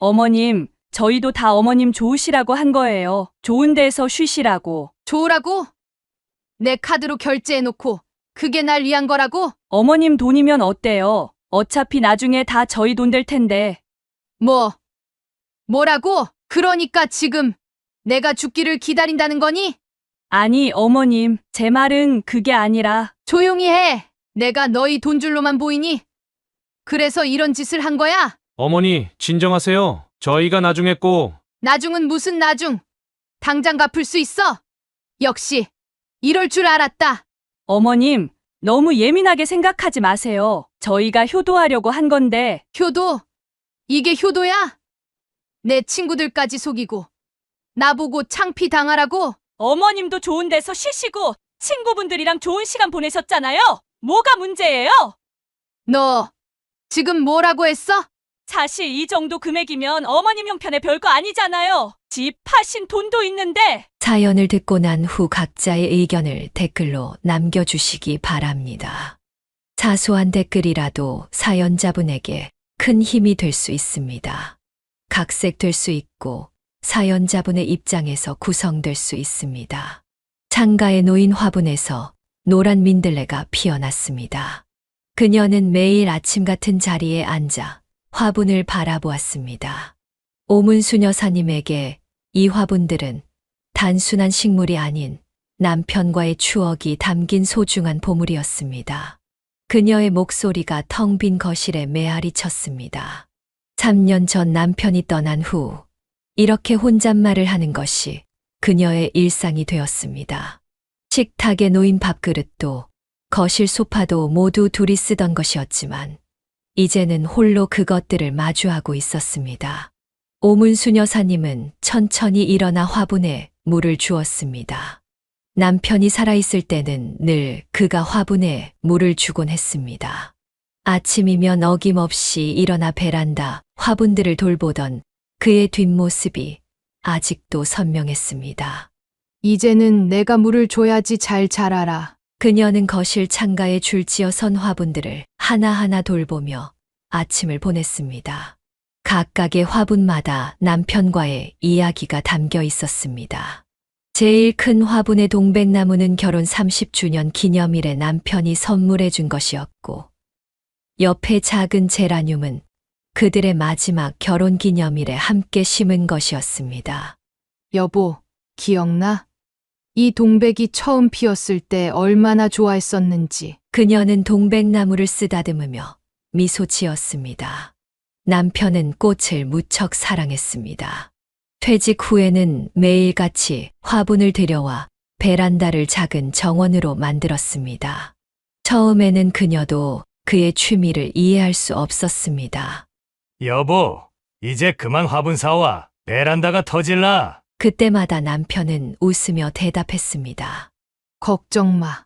어머님, 저희도 다 어머님 좋으시라고 한 거예요. 좋은 데서 쉬시라고. 좋으라고? 내 카드로 결제해놓고 그게 날 위한 거라고? 어머님 돈이면 어때요? 어차피 나중에 다 저희 돈 될 텐데. 뭐라고? 그러니까 지금 내가 죽기를 기다린다는 거니? 아니, 어머님, 제 말은 그게 아니라. 조용히 해. 내가 너희 돈줄로만 보이니? 그래서 이런 짓을 한 거야? 어머니, 진정하세요. 저희가 나중에 꼭. 나중은 무슨 나중? 당장 갚을 수 있어? 역시 이럴 줄 알았다. 어머님, 너무 예민하게 생각하지 마세요. 저희가 효도하려고 한 건데. 효도? 이게 효도야? 내 친구들까지 속이고 나보고 창피 당하라고? 어머님도 좋은 데서 쉬시고 친구분들이랑 좋은 시간 보내셨잖아요. 뭐가 문제예요? 너 지금 뭐라고 했어? 사실 이 정도 금액이면 어머님 형편에 별거 아니잖아요. 집 파신 돈도 있는데. 사연을 듣고 난 후 각자의 의견을 댓글로 남겨주시기 바랍니다. 사소한 댓글이라도 사연자분에게 큰 힘이 될 수 있습니다. 각색될 수 있고 사연자분의 입장에서 구성될 수 있습니다. 창가에 놓인 화분에서 노란 민들레가 피어났습니다. 그녀는 매일 아침 같은 자리에 앉아 화분을 바라보았습니다. 오문수 여사님에게 이 화분들은 단순한 식물이 아닌 남편과의 추억이 담긴 소중한 보물이었습니다. 그녀의 목소리가 텅 빈 거실에 메아리 쳤습니다. 3년 전 남편이 떠난 후 이렇게 혼잣말을 하는 것이 그녀의 일상이 되었습니다. 식탁에 놓인 밥그릇도 거실 소파도 모두 둘이 쓰던 것이었지만 이제는 홀로 그것들을 마주하고 있었습니다. 오문수 여사님은 천천히 일어나 화분에 물을 주었습니다. 남편이 살아있을 때는 늘 그가 화분에 물을 주곤 했습니다. 아침이면 어김없이 일어나 베란다 화분들을 돌보던 그의 뒷모습이 아직도 선명했습니다. 이제는 내가 물을 줘야지 잘 자라라. 그녀는 거실 창가에 줄지어 선 화분들을 하나하나 돌보며 아침을 보냈습니다. 각각의 화분마다 남편과의 이야기가 담겨 있었습니다. 제일 큰 화분의 동백나무는 결혼 30주년 기념일에 남편이 선물해 준 것이었고, 옆에 작은 제라늄은 그들의 마지막 결혼 기념일에 함께 심은 것이었습니다. 여보, 기억나? 이 동백이 처음 피었을 때 얼마나 좋아했었는지. 그녀는 동백나무를 쓰다듬으며 미소 지었습니다. 남편은 꽃을 무척 사랑했습니다. 퇴직 후에는 매일같이 화분을 들여와 베란다를 작은 정원으로 만들었습니다. 처음에는 그녀도 그의 취미를 이해할 수 없었습니다. 여보, 이제 그만 화분 사와. 베란다가 터질라. 그때마다 남편은 웃으며 대답했습니다. 걱정 마.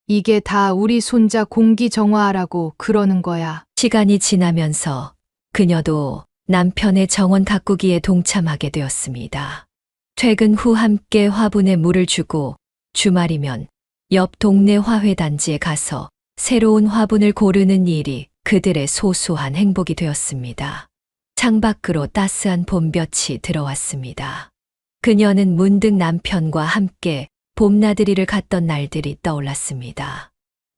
이게 다 우리 손자 공기 정화하라고 그러는 거야. 시간이 지나면서 그녀도 남편의 정원 가꾸기에 동참하게 되었습니다. 퇴근 후 함께 화분에 물을 주고 주말이면 옆 동네 화훼단지에 가서 새로운 화분을 고르는 일이 그들의 소소한 행복이 되었습니다. 창밖으로 따스한 봄볕이 들어왔습니다. 그녀는 문득 남편과 함께 봄나들이를 갔던 날들이 떠올랐습니다.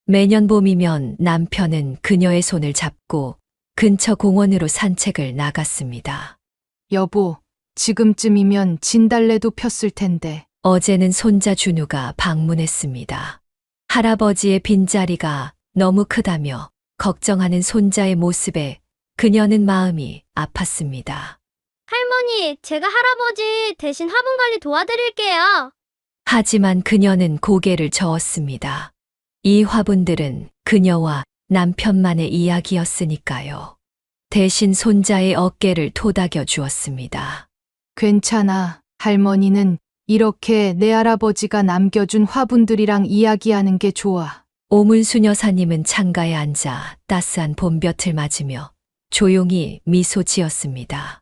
매년 봄이면 남편은 그녀의 손을 잡고 근처 공원으로 산책을 나갔습니다. 여보, 지금쯤이면 진달래도 폈을 텐데. 어제는 손자 준우가 방문했습니다. 할아버지의 빈자리가 너무 크다며 걱정하는 손자의 모습에 그녀는 마음이 아팠습니다. 할머니, 제가 할아버지 대신 화분 관리 도와드릴게요. 하지만 그녀는 고개를 저었습니다. 이 화분들은 그녀와 남편만의 이야기였으니까요. 대신 손자의 어깨를 토닥여 주었습니다. 괜찮아. 할머니는 이렇게 내 할아버지가 남겨준 화분들이랑 이야기하는 게 좋아. 오문수 여사님은 창가에 앉아 따스한 봄볕을 맞으며 조용히 미소 지었습니다.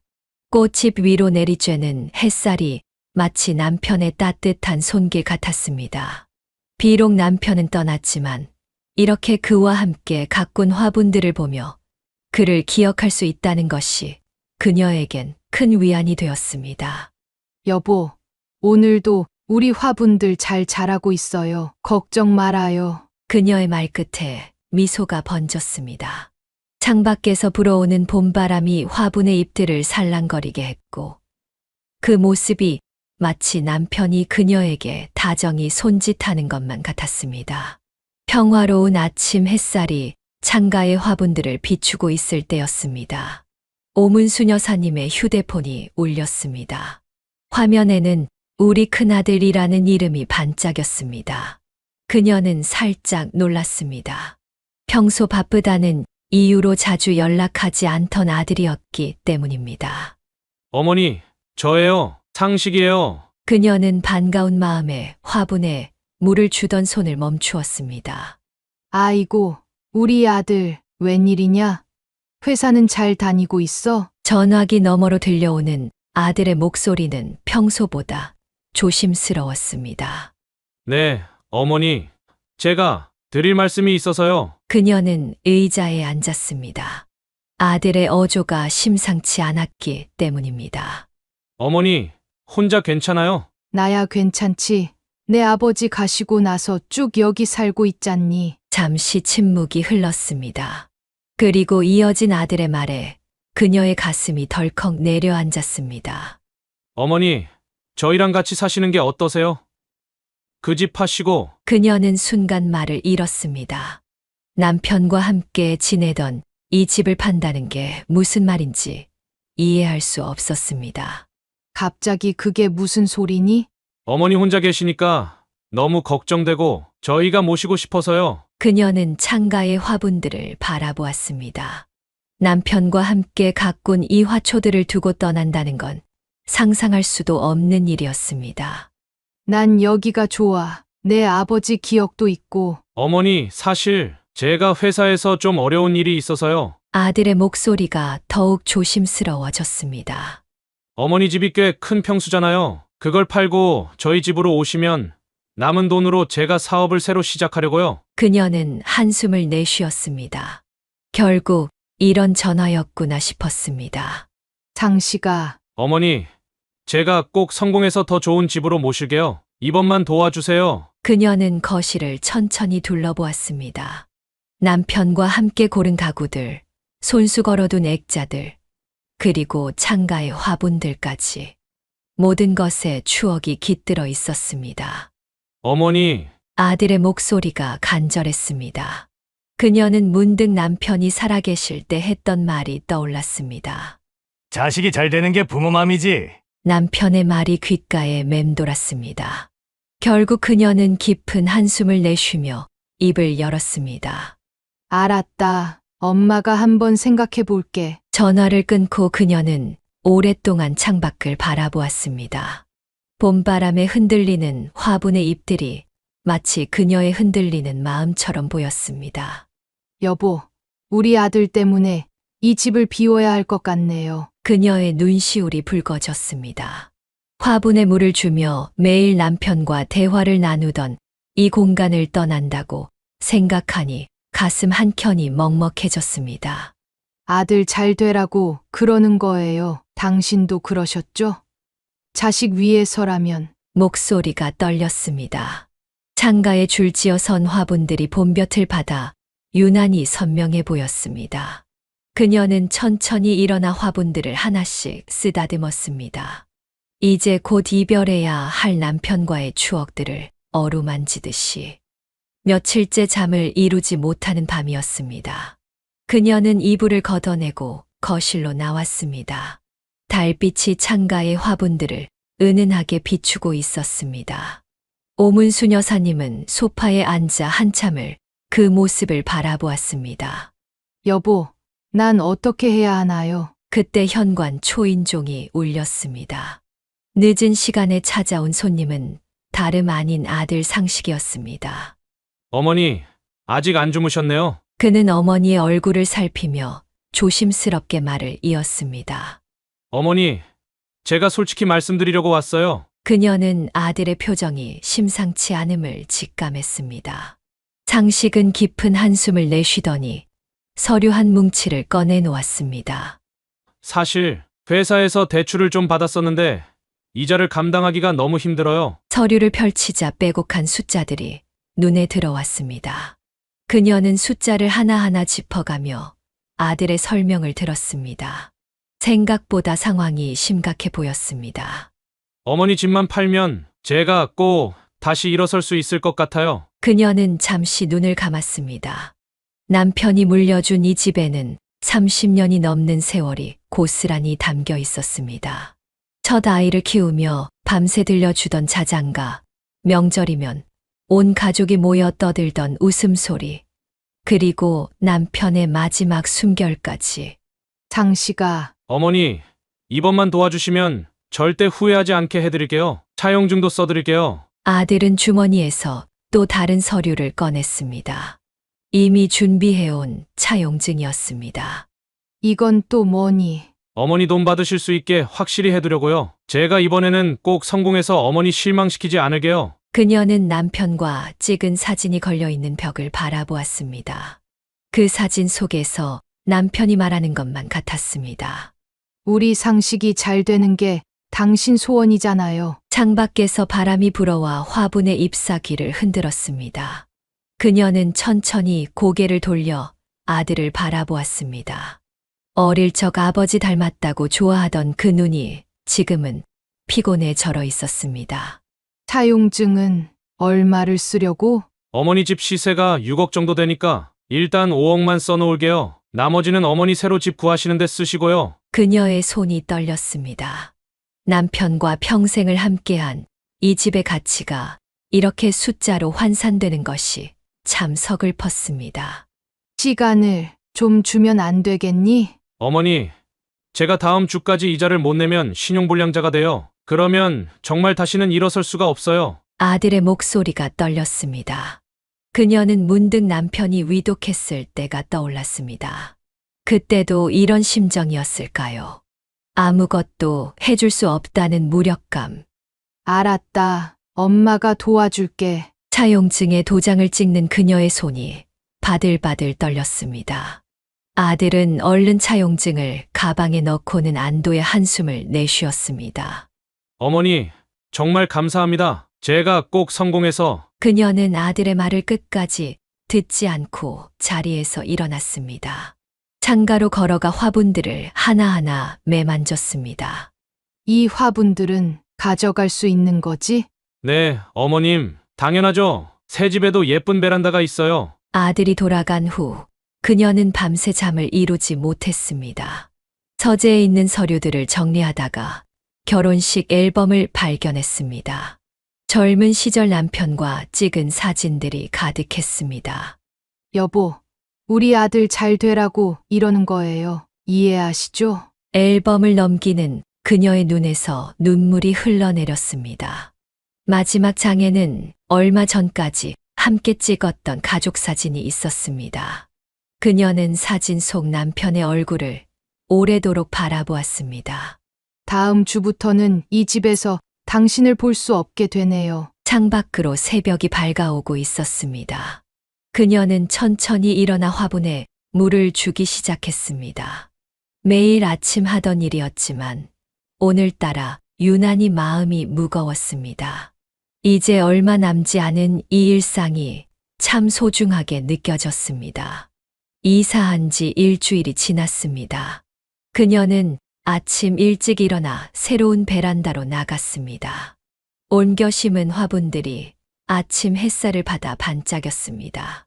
꽃잎 위로 내리쬐는 햇살이 마치 남편의 따뜻한 손길 같았습니다. 비록 남편은 떠났지만 이렇게 그와 함께 가꾼 화분들을 보며 그를 기억할 수 있다는 것이 그녀에겐 큰 위안이 되었습니다. 여보, 오늘도 우리 화분들 잘 자라고 있어요. 걱정 말아요. 그녀의 말끝에 미소가 번졌습니다. 창밖에서 불어오는 봄바람이 화분의 잎들을 살랑거리게 했고, 그 모습이 마치 남편이 그녀에게 다정히 손짓하는 것만 같았습니다. 평화로운 아침 햇살이 창가의 화분들을 비추고 있을 때였습니다. 오문수 여사님의 휴대폰이 울렸습니다. 화면에는 우리 큰아들이라는 이름이 반짝였습니다. 그녀는 살짝 놀랐습니다. 평소 바쁘다는 이유로 자주 연락하지 않던 아들이었기 때문입니다. 어머니, 저예요. 상식이에요. 그녀는 반가운 마음에 화분에 물을 주던 손을 멈추었습니다. 아이고, 우리 아들, 웬일이냐? 회사는 잘 다니고 있어? 전화기 너머로 들려오는 아들의 목소리는 평소보다 조심스러웠습니다. 네, 어머니. 제가 드릴 말씀이 있어서요. 그녀는 의자에 앉았습니다. 아들의 어조가 심상치 않았기 때문입니다. 어머니, 혼자 괜찮아요? 나야 괜찮지. 내 아버지 가시고 나서 쭉 여기 살고 있잖니. 잠시 침묵이 흘렀습니다. 그리고 이어진 아들의 말에 그녀의 가슴이 덜컥 내려앉았습니다. 어머니, 저희랑 같이 사시는 게 어떠세요? 그 집 파시고 그녀는 순간 말을 잃었습니다. 남편과 함께 지내던 이 집을 판다는 게 무슨 말인지 이해할 수 없었습니다. 갑자기 그게 무슨 소리니? 어머니 혼자 계시니까 너무 걱정되고 저희가 모시고 싶어서요. 그녀는 창가의 화분들을 바라보았습니다. 남편과 함께 가꾼 이 화초들을 두고 떠난다는 건 상상할 수도 없는 일이었습니다. 난 여기가 좋아. 내 아버지 기억도 있고. 어머니, 사실 제가 회사에서 좀 어려운 일이 있어서요. 아들의 목소리가 더욱 조심스러워졌습니다. 어머니 집이 꽤 큰 평수잖아요. 그걸 팔고 저희 집으로 오시면 남은 돈으로 제가 사업을 새로 시작하려고요. 그녀는 한숨을 내쉬었습니다. 결국 이런 전화였구나 싶었습니다. 상씨가 어머니, 제가 꼭 성공해서 더 좋은 집으로 모실게요. 이번만 도와주세요. 그녀는 거실을 천천히 둘러보았습니다. 남편과 함께 고른 가구들, 손수 걸어둔 액자들, 그리고 창가의 화분들까지. 모든 것에 추억이 깃들어 있었습니다. 어머니, 아들의 목소리가 간절했습니다. 그녀는 문득 남편이 살아계실 때 했던 말이 떠올랐습니다. 자식이 잘 되는 게 부모 맘이지. 남편의 말이 귓가에 맴돌았습니다. 결국 그녀는 깊은 한숨을 내쉬며 입을 열었습니다. 알았다. 엄마가 한번 생각해 볼게. 전화를 끊고 그녀는 오랫동안 창밖을 바라보았습니다. 봄바람에 흔들리는 화분의 잎들이 마치 그녀의 흔들리는 마음처럼 보였습니다. 여보, 우리 아들 때문에 이 집을 비워야 할 것 같네요. 그녀의 눈시울이 붉어졌습니다. 화분에 물을 주며 매일 남편과 대화를 나누던 이 공간을 떠난다고 생각하니 가슴 한켠이 먹먹해졌습니다. 아들 잘 되라고 그러는 거예요. 당신도 그러셨죠? 자식 위해서라면. 목소리가 떨렸습니다. 창가에 줄지어 선 화분들이 봄볕을 받아 유난히 선명해 보였습니다. 그녀는 천천히 일어나 화분들을 하나씩 쓰다듬었습니다. 이제 곧 이별해야 할 남편과의 추억들을 어루만지듯이. 며칠째 잠을 이루지 못하는 밤이었습니다. 그녀는 이불을 걷어내고 거실로 나왔습니다. 달빛이 창가의 화분들을 은은하게 비추고 있었습니다. 오문수 여사님은 소파에 앉아 한참을 그 모습을 바라보았습니다. 여보, 난 어떻게 해야 하나요? 그때 현관 초인종이 울렸습니다. 늦은 시간에 찾아온 손님은 다름 아닌 아들 상식이었습니다. 어머니, 아직 안 주무셨네요. 그는 어머니의 얼굴을 살피며 조심스럽게 말을 이었습니다. 어머니, 제가 솔직히 말씀드리려고 왔어요. 그녀는 아들의 표정이 심상치 않음을 직감했습니다. 상식은 깊은 한숨을 내쉬더니 서류 한 뭉치를 꺼내 놓았습니다. 사실 회사에서 대출을 좀 받았었는데 이자를 감당하기가 너무 힘들어요. 서류를 펼치자 빼곡한 숫자들이 눈에 들어왔습니다. 그녀는 숫자를 하나하나 짚어가며 아들의 설명을 들었습니다. 생각보다 상황이 심각해 보였습니다. 어머니 집만 팔면 제가 꼭 다시 일어설 수 있을 것 같아요. 그녀는 잠시 눈을 감았습니다. 남편이 물려준 이 집에는 30년이 넘는 세월이 고스란히 담겨 있었습니다. 첫 아이를 키우며 밤새 들려주던 자장가, 명절이면 온 가족이 모여 떠들던 웃음소리, 그리고 남편의 마지막 숨결까지. 장씨가 어머니, 이번만 도와주시면 절대 후회하지 않게 해드릴게요. 차용증도 써드릴게요. 아들은 주머니에서 또 다른 서류를 꺼냈습니다. 이미 준비해온 차용증이었습니다. 이건 또 뭐니? 어머니 돈 받으실 수 있게 확실히 해두려고요. 제가 이번에는 꼭 성공해서 어머니 실망시키지 않을게요. 그녀는 남편과 찍은 사진이 걸려있는 벽을 바라보았습니다. 그 사진 속에서 남편이 말하는 것만 같았습니다. 우리 상식이 잘 되는 게 당신 소원이잖아요. 창밖에서 바람이 불어와 화분의 잎사귀를 흔들었습니다. 그녀는 천천히 고개를 돌려 아들을 바라보았습니다. 어릴 적 아버지 닮았다고 좋아하던 그 눈이 지금은 피곤해 절어 있었습니다. 차용증은 얼마를 쓰려고? 어머니 집 시세가 6억 정도 되니까 일단 5억만 써놓을게요. 나머지는 어머니 새로 집 구하시는데 쓰시고요. 그녀의 손이 떨렸습니다. 남편과 평생을 함께한 이 집의 가치가 이렇게 숫자로 환산되는 것이 참 서글펐습니다. 시간을 좀 주면 안 되겠니? 어머니, 제가 다음 주까지 이자를 못 내면 신용불량자가 돼요. 그러면 정말 다시는 일어설 수가 없어요. 아들의 목소리가 떨렸습니다. 그녀는 문득 남편이 위독했을 때가 떠올랐습니다. 그때도 이런 심정이었을까요? 아무것도 해줄 수 없다는 무력감. 알았다. 엄마가 도와줄게. 차용증에 도장을 찍는 그녀의 손이 바들바들 떨렸습니다. 아들은 얼른 차용증을 가방에 넣고는 안도의 한숨을 내쉬었습니다. 어머니, 정말 감사합니다. 제가 꼭 성공해서. 그녀는 아들의 말을 끝까지 듣지 않고 자리에서 일어났습니다. 창가로 걸어가 화분들을 하나하나 매만졌습니다. 이 화분들은 가져갈 수 있는 거지? 네, 어머님, 당연하죠. 새 집에도 예쁜 베란다가 있어요. 아들이 돌아간 후 그녀는 밤새 잠을 이루지 못했습니다. 서재에 있는 서류들을 정리하다가 결혼식 앨범을 발견했습니다. 젊은 시절 남편과 찍은 사진들이 가득했습니다. 여보, 우리 아들 잘 되라고 이러는 거예요. 이해하시죠? 앨범을 넘기는 그녀의 눈에서 눈물이 흘러내렸습니다. 마지막 장에는 얼마 전까지 함께 찍었던 가족 사진이 있었습니다. 그녀는 사진 속 남편의 얼굴을 오래도록 바라보았습니다. 다음 주부터는 이 집에서 당신을 볼 수 없게 되네요. 창밖으로 새벽이 밝아오고 있었습니다. 그녀는 천천히 일어나 화분에 물을 주기 시작했습니다. 매일 아침 하던 일이었지만 오늘따라 유난히 마음이 무거웠습니다. 이제 얼마 남지 않은 이 일상이 참 소중하게 느껴졌습니다. 이사한 지 일주일이 지났습니다. 그녀는 아침 일찍 일어나 새로운 베란다로 나갔습니다. 옮겨 심은 화분들이 아침 햇살을 받아 반짝였습니다.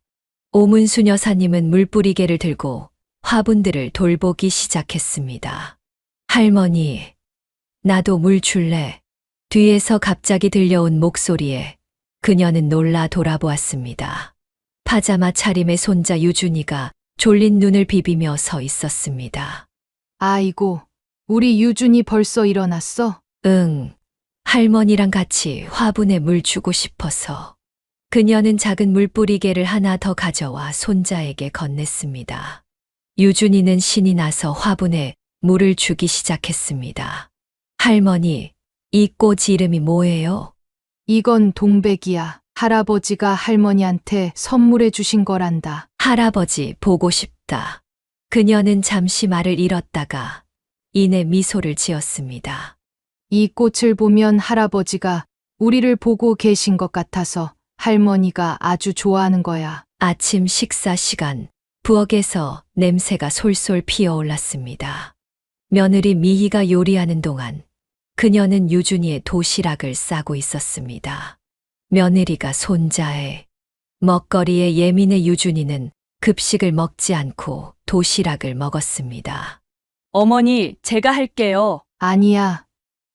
오문수 여사님은 물뿌리개를 들고 화분들을 돌보기 시작했습니다. 할머니, 나도 물 줄래? 뒤에서 갑자기 들려온 목소리에 그녀는 놀라 돌아보았습니다. 파자마 차림의 손자 유준이가 졸린 눈을 비비며 서 있었습니다. 아이고, 우리 유준이 벌써 일어났어? 응, 할머니랑 같이 화분에 물 주고 싶어서. 그녀는 작은 물뿌리개를 하나 더 가져와 손자에게 건넸습니다. 유준이는 신이 나서 화분에 물을 주기 시작했습니다. 할머니, 이 꽃 이름이 뭐예요? 이건 동백이야. 할아버지가 할머니한테 선물해 주신 거란다. 할아버지 보고 싶다. 그녀는 잠시 말을 잃었다가 이내 미소를 지었습니다. 이 꽃을 보면 할아버지가 우리를 보고 계신 것 같아서 할머니가 아주 좋아하는 거야. 아침 식사 시간, 부엌에서 냄새가 솔솔 피어올랐습니다. 며느리 미희가 요리하는 동안 그녀는 유준이의 도시락을 싸고 있었습니다. 며느리가 손자의 먹거리에 예민해 유준이는 급식을 먹지 않고 도시락을 먹었습니다. 어머니, 제가 할게요. 아니야.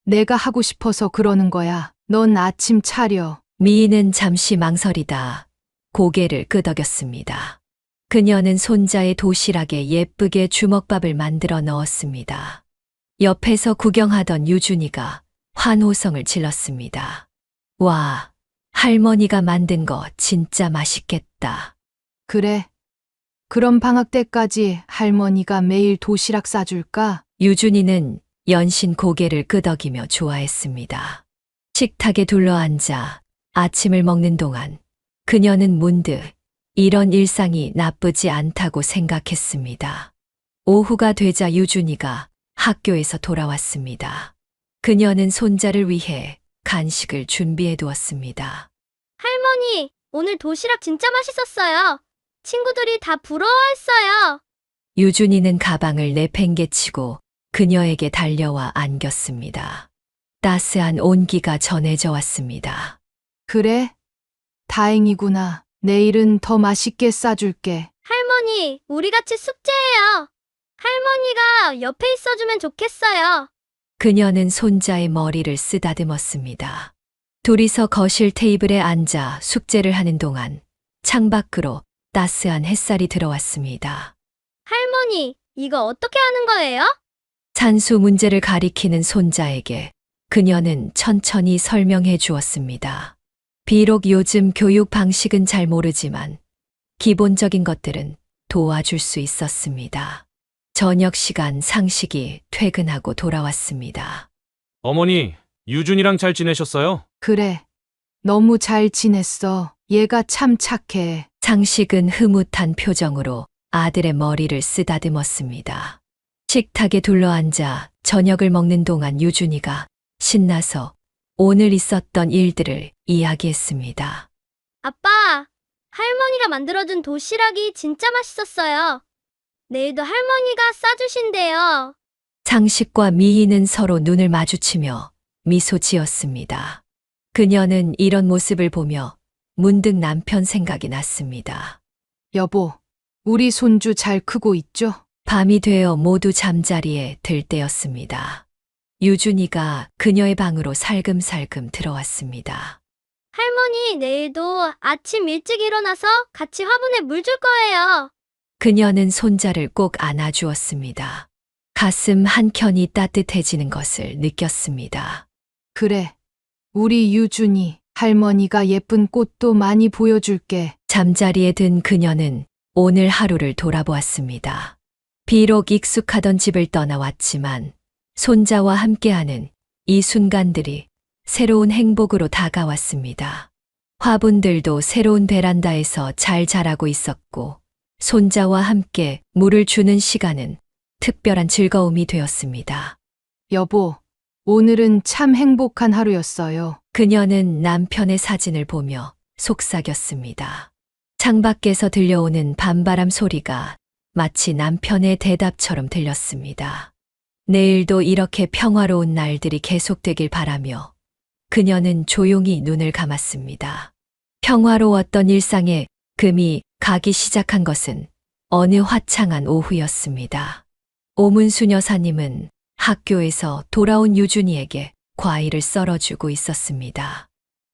내가 하고 싶어서 그러는 거야. 넌 아침 차려. 미희는 잠시 망설이다 고개를 끄덕였습니다. 그녀는 손자의 도시락에 예쁘게 주먹밥을 만들어 넣었습니다. 옆에서 구경하던 유준이가 환호성을 질렀습니다. 와, 할머니가 만든 거 진짜 맛있겠다. 그래. 그럼 방학 때까지 할머니가 매일 도시락 싸줄까? 유준이는 연신 고개를 끄덕이며 좋아했습니다. 식탁에 둘러앉아 아침을 먹는 동안 그녀는 문득 이런 일상이 나쁘지 않다고 생각했습니다. 오후가 되자 유준이가 학교에서 돌아왔습니다. 그녀는 손자를 위해 간식을 준비해 두었습니다. 할머니, 오늘 도시락 진짜 맛있었어요. 친구들이 다 부러워했어요. 유준이는 가방을 내팽개치고 그녀에게 달려와 안겼습니다. 따스한 온기가 전해져 왔습니다. 그래? 다행이구나. 내일은 더 맛있게 싸줄게. 할머니, 우리 같이 숙제해요. 할머니가 옆에 있어주면 좋겠어요. 그녀는 손자의 머리를 쓰다듬었습니다. 둘이서 거실 테이블에 앉아 숙제를 하는 동안 창밖으로 따스한 햇살이 들어왔습니다. 할머니, 이거 어떻게 하는 거예요? 산수 문제를 가리키는 손자에게 그녀는 천천히 설명해 주었습니다. 비록 요즘 교육 방식은 잘 모르지만 기본적인 것들은 도와줄 수 있었습니다. 저녁 시간 상식이 퇴근하고 돌아왔습니다. 어머니, 유준이랑 잘 지내셨어요? 그래. 너무 잘 지냈어. 얘가 참 착해. 상식은 흐뭇한 표정으로 아들의 머리를 쓰다듬었습니다. 식탁에 둘러앉아 저녁을 먹는 동안 유준이가 신나서 오늘 있었던 일들을 이야기했습니다. 아빠, 할머니가 만들어준 도시락이 진짜 맛있었어요. 내일도 할머니가 싸주신대요. 상식과 미희는 서로 눈을 마주치며 미소 지었습니다. 그녀는 이런 모습을 보며 문득 남편 생각이 났습니다. 여보, 우리 손주 잘 크고 있죠? 밤이 되어 모두 잠자리에 들 때였습니다. 유준이가 그녀의 방으로 살금살금 들어왔습니다. 할머니, 내일도 아침 일찍 일어나서 같이 화분에 물 줄 거예요. 그녀는 손자를 꼭 안아주었습니다. 가슴 한켠이 따뜻해지는 것을 느꼈습니다. 그래. 우리 유준이 할머니가 예쁜 꽃도 많이 보여줄게. 잠자리에 든 그녀는 오늘 하루를 돌아보았습니다. 비록 익숙하던 집을 떠나왔지만 손자와 함께하는 이 순간들이 새로운 행복으로 다가왔습니다. 화분들도 새로운 베란다에서 잘 자라고 있었고 손자와 함께 물을 주는 시간은 특별한 즐거움이 되었습니다. 여보, 오늘은 참 행복한 하루였어요. 그녀는 남편의 사진을 보며 속삭였습니다. 창밖에서 들려오는 밤바람 소리가 마치 남편의 대답처럼 들렸습니다. 내일도 이렇게 평화로운 날들이 계속되길 바라며 그녀는 조용히 눈을 감았습니다. 평화로웠던 일상에 금이 가기 시작한 것은 어느 화창한 오후였습니다. 오문수 여사님은 학교에서 돌아온 유준이에게 과일을 썰어주고 있었습니다.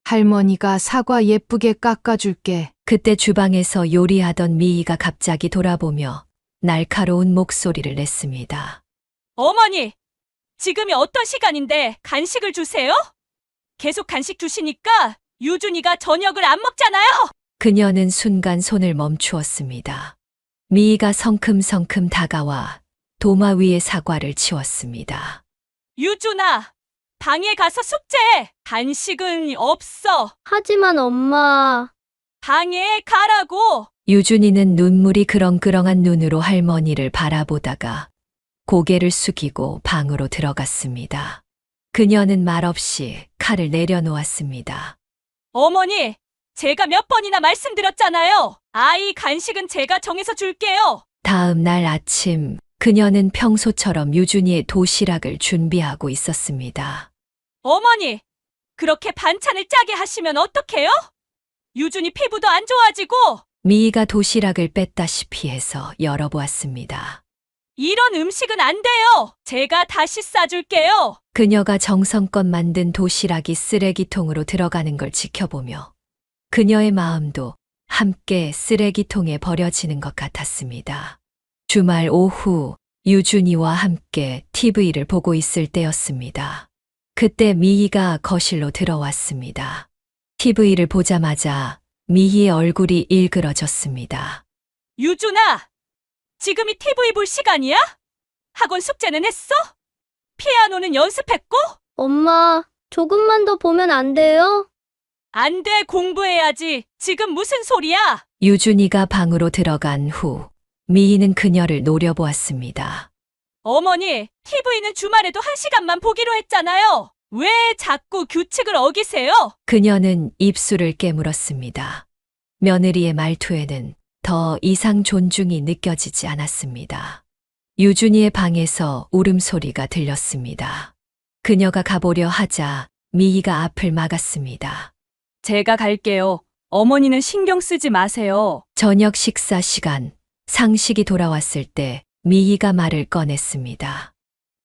할머니가 사과 예쁘게 깎아줄게. 그때 주방에서 요리하던 미희가 갑자기 돌아보며 날카로운 목소리를 냈습니다. 어머니, 지금이 어떤 시간인데 간식을 주세요? 계속 간식 주시니까 유준이가 저녁을 안 먹잖아요. 그녀는 순간 손을 멈추었습니다. 미희가 성큼성큼 다가와 도마 위에 사과를 치웠습니다. 유준아, 방에 가서 숙제해. 간식은 없어. 하지만 엄마, 방에 가라고. 유준이는 눈물이 그렁그렁한 눈으로 할머니를 바라보다가 고개를 숙이고 방으로 들어갔습니다. 그녀는 말없이 칼을 내려놓았습니다. 어머니, 제가 몇 번이나 말씀드렸잖아요. 아이 간식은 제가 정해서 줄게요. 다음 날 아침, 그녀는 평소처럼 유준이의 도시락을 준비하고 있었습니다. 어머니, 그렇게 반찬을 짜게 하시면 어떡해요? 유준이 피부도 안 좋아지고 미희가 도시락을 뺐다시피 해서 열어보았습니다. 이런 음식은 안 돼요. 제가 다시 싸줄게요. 그녀가 정성껏 만든 도시락이 쓰레기통으로 들어가는 걸 지켜보며 그녀의 마음도 함께 쓰레기통에 버려지는 것 같았습니다. 주말 오후 유준이와 함께 TV를 보고 있을 때였습니다. 그때 미희가 거실로 들어왔습니다. TV를 보자마자 미희의 얼굴이 일그러졌습니다. 유준아, 지금이 TV 볼 시간이야? 학원 숙제는 했어? 피아노는 연습했고? 엄마, 조금만 더 보면 안 돼요? 안 돼, 공부해야지. 지금 무슨 소리야? 유준이가 방으로 들어간 후 미희는 그녀를 노려보았습니다. 어머니, TV는 주말에도 1시간만 보기로 했잖아요. 왜 자꾸 규칙을 어기세요? 그녀는 입술을 깨물었습니다. 며느리의 말투에는 더 이상 존중이 느껴지지 않았습니다. 유준이의 방에서 울음소리가 들렸습니다. 그녀가 가보려 하자 미희가 앞을 막았습니다. 제가 갈게요. 어머니는 신경 쓰지 마세요. 저녁 식사 시간, 상식이 돌아왔을 때 미희가 말을 꺼냈습니다.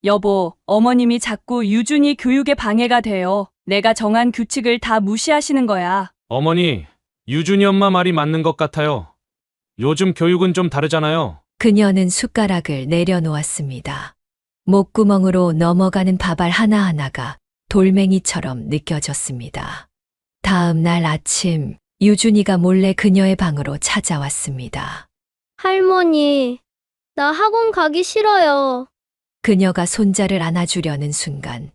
여보, 어머님이 자꾸 유준이 교육에 방해가 돼요. 내가 정한 규칙을 다 무시하시는 거야. 어머니, 유준이 엄마 말이 맞는 것 같아요. 요즘 교육은 좀 다르잖아요. 그녀는 숟가락을 내려놓았습니다. 목구멍으로 넘어가는 밥알 하나하나가 돌멩이처럼 느껴졌습니다. 다음 날 아침, 유준이가 몰래 그녀의 방으로 찾아왔습니다. 할머니, 나 학원 가기 싫어요. 그녀가 손자를 안아주려는 순간,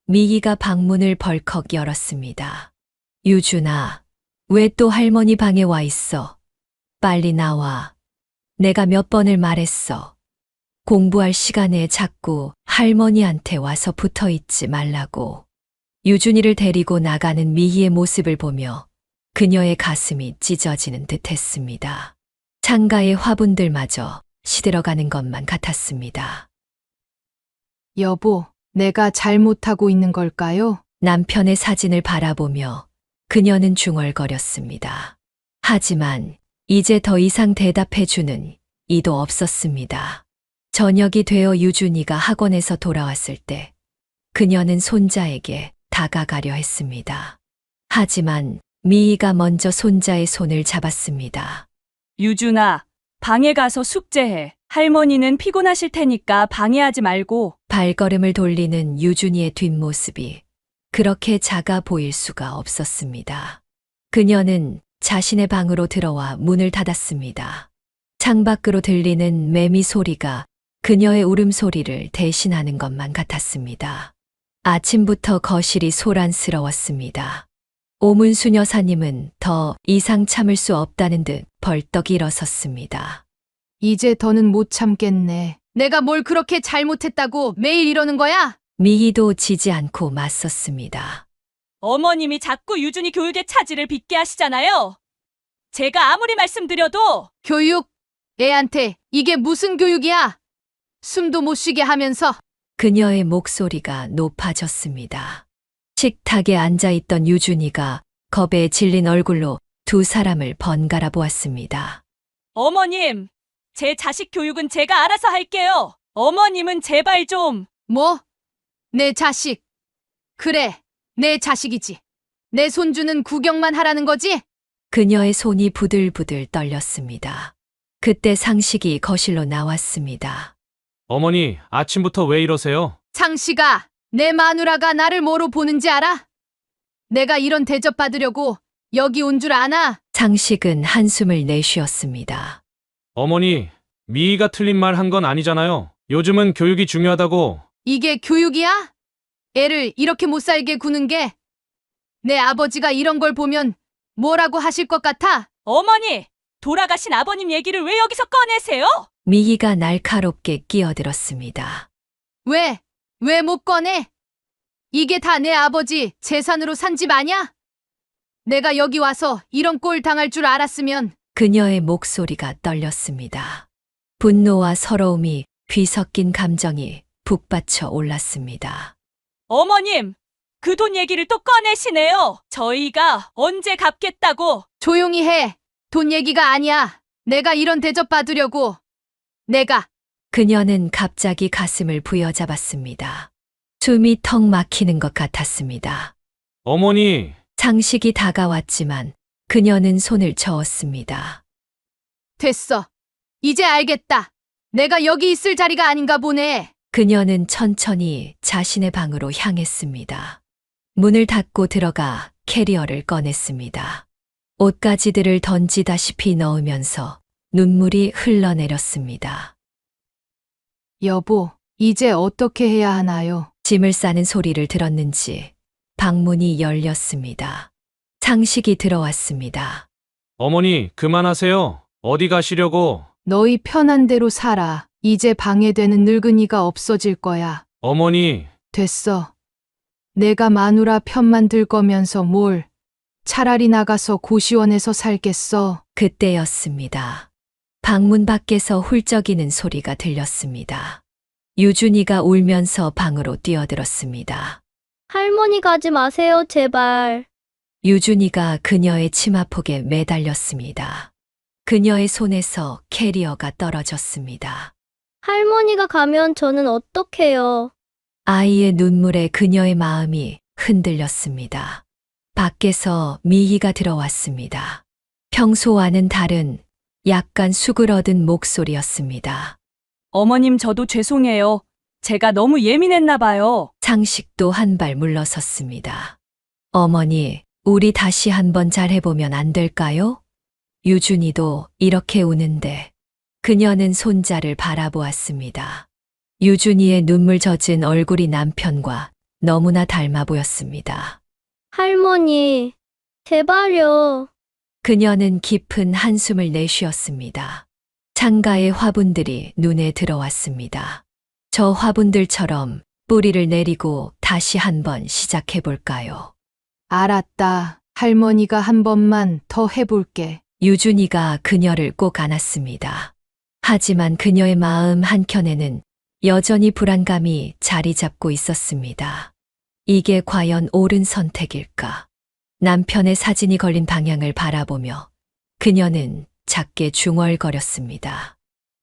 미희가 방문을 벌컥 열었습니다. 유준아, 왜 또 할머니 방에 와 있어? 빨리 나와. 내가 몇 번을 말했어. 공부할 시간에 자꾸 할머니한테 와서 붙어 있지 말라고. 유준이를 데리고 나가는 미희의 모습을 보며 그녀의 가슴이 찢어지는 듯 했습니다. 창가의 화분들마저 시들어가는 것만 같았습니다. 여보, 내가 잘못하고 있는 걸까요? 남편의 사진을 바라보며 그녀는 중얼거렸습니다. 하지만 이제 더 이상 대답해주는 이도 없었습니다. 저녁이 되어 유준이가 학원에서 돌아왔을 때 그녀는 손자에게 다가가려 했습니다. 하지만 미희가 먼저 손자의 손을 잡았습니다. 유준아, 방에 가서 숙제해. 할머니는 피곤하실 테니까 방해하지 말고. 발걸음을 돌리는 유준이의 뒷모습이 그렇게 작아 보일 수가 없었습니다. 그녀는 자신의 방으로 들어와 문을 닫았습니다. 창밖으로 들리는 매미 소리가 그녀의 울음소리를 대신하는 것만 같았습니다. 아침부터 거실이 소란스러웠습니다. 오문수 여사님은 더 이상 참을 수 없다는 듯 벌떡 일어섰습니다. 이제 더는 못 참겠네. 내가 뭘 그렇게 잘못했다고 매일 이러는 거야? 미희도 지지 않고 맞섰습니다. 어머님이 자꾸 유준이 교육에 차질을 빚게 하시잖아요. 제가 아무리 말씀드려도 교육? 애한테 이게 무슨 교육이야? 숨도 못 쉬게 하면서. 그녀의 목소리가 높아졌습니다. 식탁에 앉아있던 유준이가 겁에 질린 얼굴로 두 사람을 번갈아 보았습니다. 어머님, 제 자식 교육은 제가 알아서 할게요. 어머님은 제발 좀. 뭐? 내 자식. 그래, 내 자식이지. 내 손주는 구경만 하라는 거지? 그녀의 손이 부들부들 떨렸습니다. 그때 상식이 거실로 나왔습니다. 어머니, 아침부터 왜 이러세요? 상식아, 내 마누라가 나를 뭐로 보는지 알아? 내가 이런 대접 받으려고 여기 온 줄 아나? 상식은 한숨을 내쉬었습니다. 어머니, 미희가 틀린 말 한 건 아니잖아요. 요즘은 교육이 중요하다고. 이게 교육이야? 애를 이렇게 못 살게 구는 게? 내 아버지가 이런 걸 보면 뭐라고 하실 것 같아? 어머니, 돌아가신 아버님 얘기를 왜 여기서 꺼내세요? 미희가 날카롭게 끼어들었습니다. 왜 못 꺼내? 이게 다 내 아버지 재산으로 산 집 아냐? 내가 여기 와서 이런 꼴 당할 줄 알았으면 그녀의 목소리가 떨렸습니다. 분노와 서러움이 뒤섞인 감정이 북받쳐 올랐습니다. 어머님, 그 돈 얘기를 또 꺼내시네요. 저희가 언제 갚겠다고. 조용히 해. 돈 얘기가 아니야. 내가 이런 대접 받으려고. 그녀는 갑자기 가슴을 부여잡았습니다. 숨이 턱 막히는 것 같았습니다. 어머니, 상식이 다가왔지만 그녀는 손을 저었습니다. 됐어. 이제 알겠다. 내가 여기 있을 자리가 아닌가 보네. 그녀는 천천히 자신의 방으로 향했습니다. 문을 닫고 들어가 캐리어를 꺼냈습니다. 옷가지들을 던지다시피 넣으면서 눈물이 흘러내렸습니다. 여보, 이제 어떻게 해야 하나요? 짐을 싸는 소리를 들었는지 방문이 열렸습니다. 상식이 들어왔습니다. 어머니, 그만하세요. 어디 가시려고? 너희 편한 대로 살아. 이제 방해되는 늙은이가 없어질 거야. 어머니, 됐어. 내가 마누라 편만 들 거면서 뭘. 차라리 나가서 고시원에서 살겠어. 그때였습니다. 방문 밖에서 훌쩍이는 소리가 들렸습니다. 유준이가 울면서 방으로 뛰어들었습니다. 할머니 가지 마세요, 제발. 유준이가 그녀의 치마폭에 매달렸습니다. 그녀의 손에서 캐리어가 떨어졌습니다. 할머니가 가면 저는 어떡해요? 아이의 눈물에 그녀의 마음이 흔들렸습니다. 밖에서 미희가 들어왔습니다. 평소와는 다른 약간 수그러든 목소리였습니다. 어머님, 저도 죄송해요. 제가 너무 예민했나 봐요. 상식도 한 발 물러섰습니다. 어머니, 우리 다시 한번 잘해보면 안 될까요? 유준이도 이렇게 우는데 그녀는 손자를 바라보았습니다. 유준이의 눈물 젖은 얼굴이 남편과 너무나 닮아 보였습니다. 할머니, 제발요. 그녀는 깊은 한숨을 내쉬었습니다. 창가의 화분들이 눈에 들어왔습니다. 저 화분들처럼 뿌리를 내리고 다시 한번 시작해볼까요? 알았다. 할머니가 한 번만 더 해볼게. 유준이가 그녀를 꼭 안았습니다. 하지만 그녀의 마음 한켠에는 여전히 불안감이 자리 잡고 있었습니다. 이게 과연 옳은 선택일까? 남편의 사진이 걸린 방향을 바라보며 그녀는 작게 중얼거렸습니다.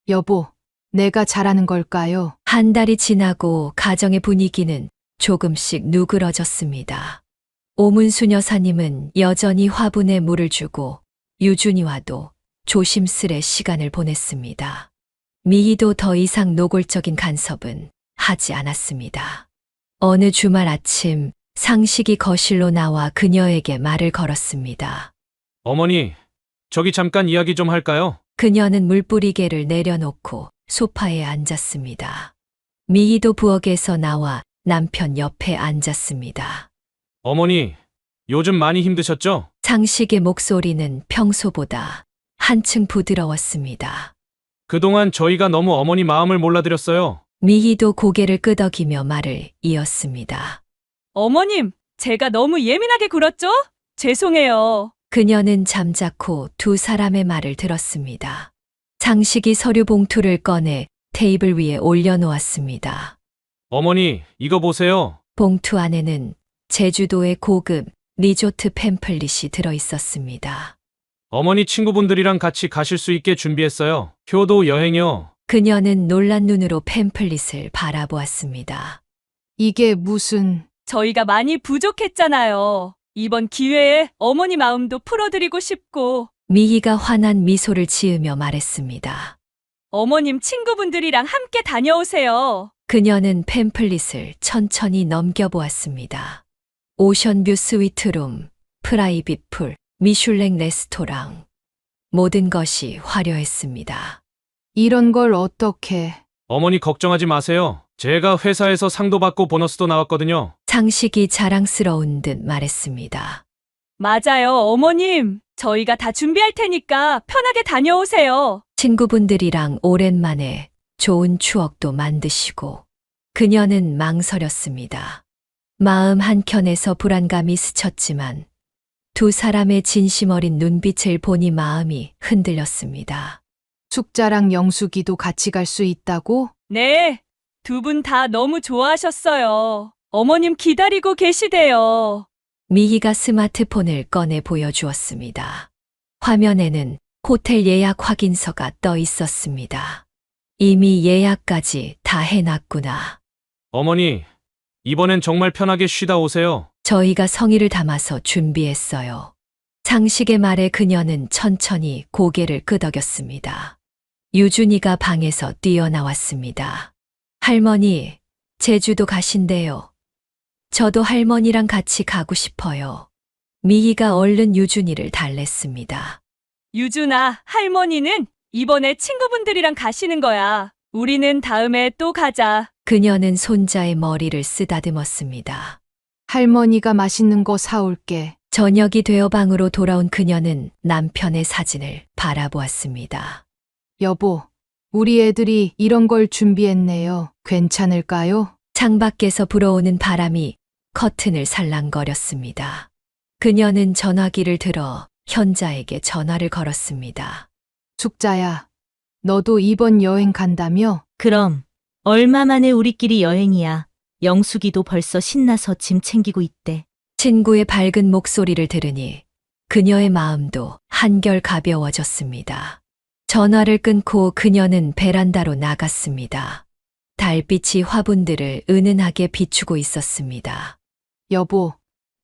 여보, 내가 잘하는 걸까요? 한 달이 지나고 가정의 분위기는 조금씩 누그러졌습니다. 오문수 여사님은 여전히 화분에 물을 주고 유준이와도 조심스레 시간을 보냈습니다. 미희도 더 이상 노골적인 간섭은 하지 않았습니다. 어느 주말 아침 상식이 거실로 나와 그녀에게 말을 걸었습니다. 어머니, 저기 잠깐 이야기 좀 할까요? 그녀는 물뿌리개를 내려놓고 소파에 앉았습니다. 미희도 부엌에서 나와 남편 옆에 앉았습니다. 어머니, 요즘 많이 힘드셨죠? 상식의 목소리는 평소보다 한층 부드러웠습니다. 그동안 저희가 너무 어머니 마음을 몰라드렸어요. 미희도 고개를 끄덕이며 말을 이었습니다. 어머님, 제가 너무 예민하게 굴었죠? 죄송해요. 그녀는 잠자코 두 사람의 말을 들었습니다. 상식이 서류 봉투를 꺼내 테이블 위에 올려놓았습니다. 어머니, 이거 보세요. 봉투 안에는 제주도의 고급 리조트 팸플릿이 들어있었습니다. 어머니 친구분들이랑 같이 가실 수 있게 준비했어요. 효도 여행이요. 그녀는 놀란 눈으로 팸플릿을 바라보았습니다. 이게 무슨... 저희가 많이 부족했잖아요. 이번 기회에 어머니 마음도 풀어드리고 싶고, 미희가 환한 미소를 지으며 말했습니다. 어머님 친구분들이랑 함께 다녀오세요. 그녀는 팸플릿을 천천히 넘겨보았습니다. 오션뷰 스위트룸, 프라이빗 풀, 미슐랭 레스토랑. 모든 것이 화려했습니다. 이런 걸 어떻게... 어머니 걱정하지 마세요. 제가 회사에서 상도 받고 보너스도 나왔거든요. 상식이 자랑스러운 듯 말했습니다. 맞아요, 어머님. 저희가 다 준비할 테니까 편하게 다녀오세요. 친구분들이랑 오랜만에 좋은 추억도 만드시고 그녀는 망설였습니다. 마음 한켠에서 불안감이 스쳤지만 두 사람의 진심 어린 눈빛을 보니 마음이 흔들렸습니다. 숙자랑 영숙이도 같이 갈 수 있다고? 네, 두 분 다 너무 좋아하셨어요. 어머님 기다리고 계시대요. 미희가 스마트폰을 꺼내 보여주었습니다. 화면에는 호텔 예약 확인서가 떠 있었습니다. 이미 예약까지 다 해놨구나. 어머니, 이번엔 정말 편하게 쉬다 오세요. 저희가 성의를 담아서 준비했어요. 상식의 말에 그녀는 천천히 고개를 끄덕였습니다. 유준이가 방에서 뛰어나왔습니다. 할머니, 제주도 가신대요. 저도 할머니랑 같이 가고 싶어요. 미희가 얼른 유준이를 달랬습니다. 유준아, 할머니는 이번에 친구분들이랑 가시는 거야. 우리는 다음에 또 가자. 그녀는 손자의 머리를 쓰다듬었습니다. 할머니가 맛있는 거 사올게. 저녁이 되어 방으로 돌아온 그녀는 남편의 사진을 바라보았습니다. 여보, 우리 애들이 이런 걸 준비했네요. 괜찮을까요? 창밖에서 불어오는 바람이 커튼을 살랑거렸습니다. 그녀는 전화기를 들어 현자에게 전화를 걸었습니다. 숙자야, 너도 이번 여행 간다며? 그럼 얼마 만에 우리끼리 여행이야. 영숙이도 벌써 신나서 짐 챙기고 있대. 친구의 밝은 목소리를 들으니 그녀의 마음도 한결 가벼워졌습니다. 전화를 끊고 그녀는 베란다로 나갔습니다. 달빛이 화분들을 은은하게 비추고 있었습니다. 여보,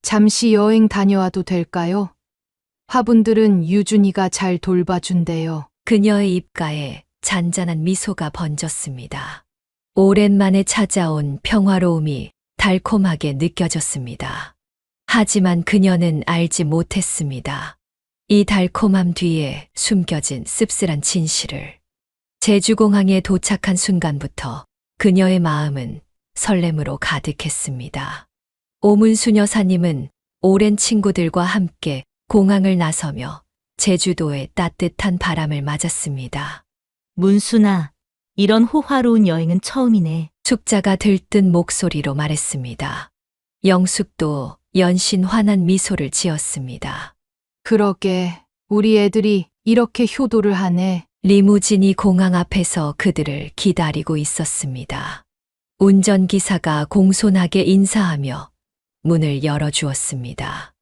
잠시 여행 다녀와도 될까요? 화분들은 유준이가 잘 돌봐준대요. 그녀의 입가에 잔잔한 미소가 번졌습니다. 오랜만에 찾아온 평화로움이 달콤하게 느껴졌습니다. 하지만 그녀는 알지 못했습니다. 이 달콤함 뒤에 숨겨진 씁쓸한 진실을. 제주공항에 도착한 순간부터 그녀의 마음은 설렘으로 가득했습니다. 오문수 여사님은 오랜 친구들과 함께 공항을 나서며 제주도의 따뜻한 바람을 맞았습니다. 문순아, 이런 호화로운 여행은 처음이네. 숙자가 들뜬 목소리로 말했습니다. 영숙도 연신 환한 미소를 지었습니다. 그러게, 우리 애들이 이렇게 효도를 하네. 리무진이 공항 앞에서 그들을 기다리고 있었습니다. 운전기사가 공손하게 인사하며 문을 열어주었습니다.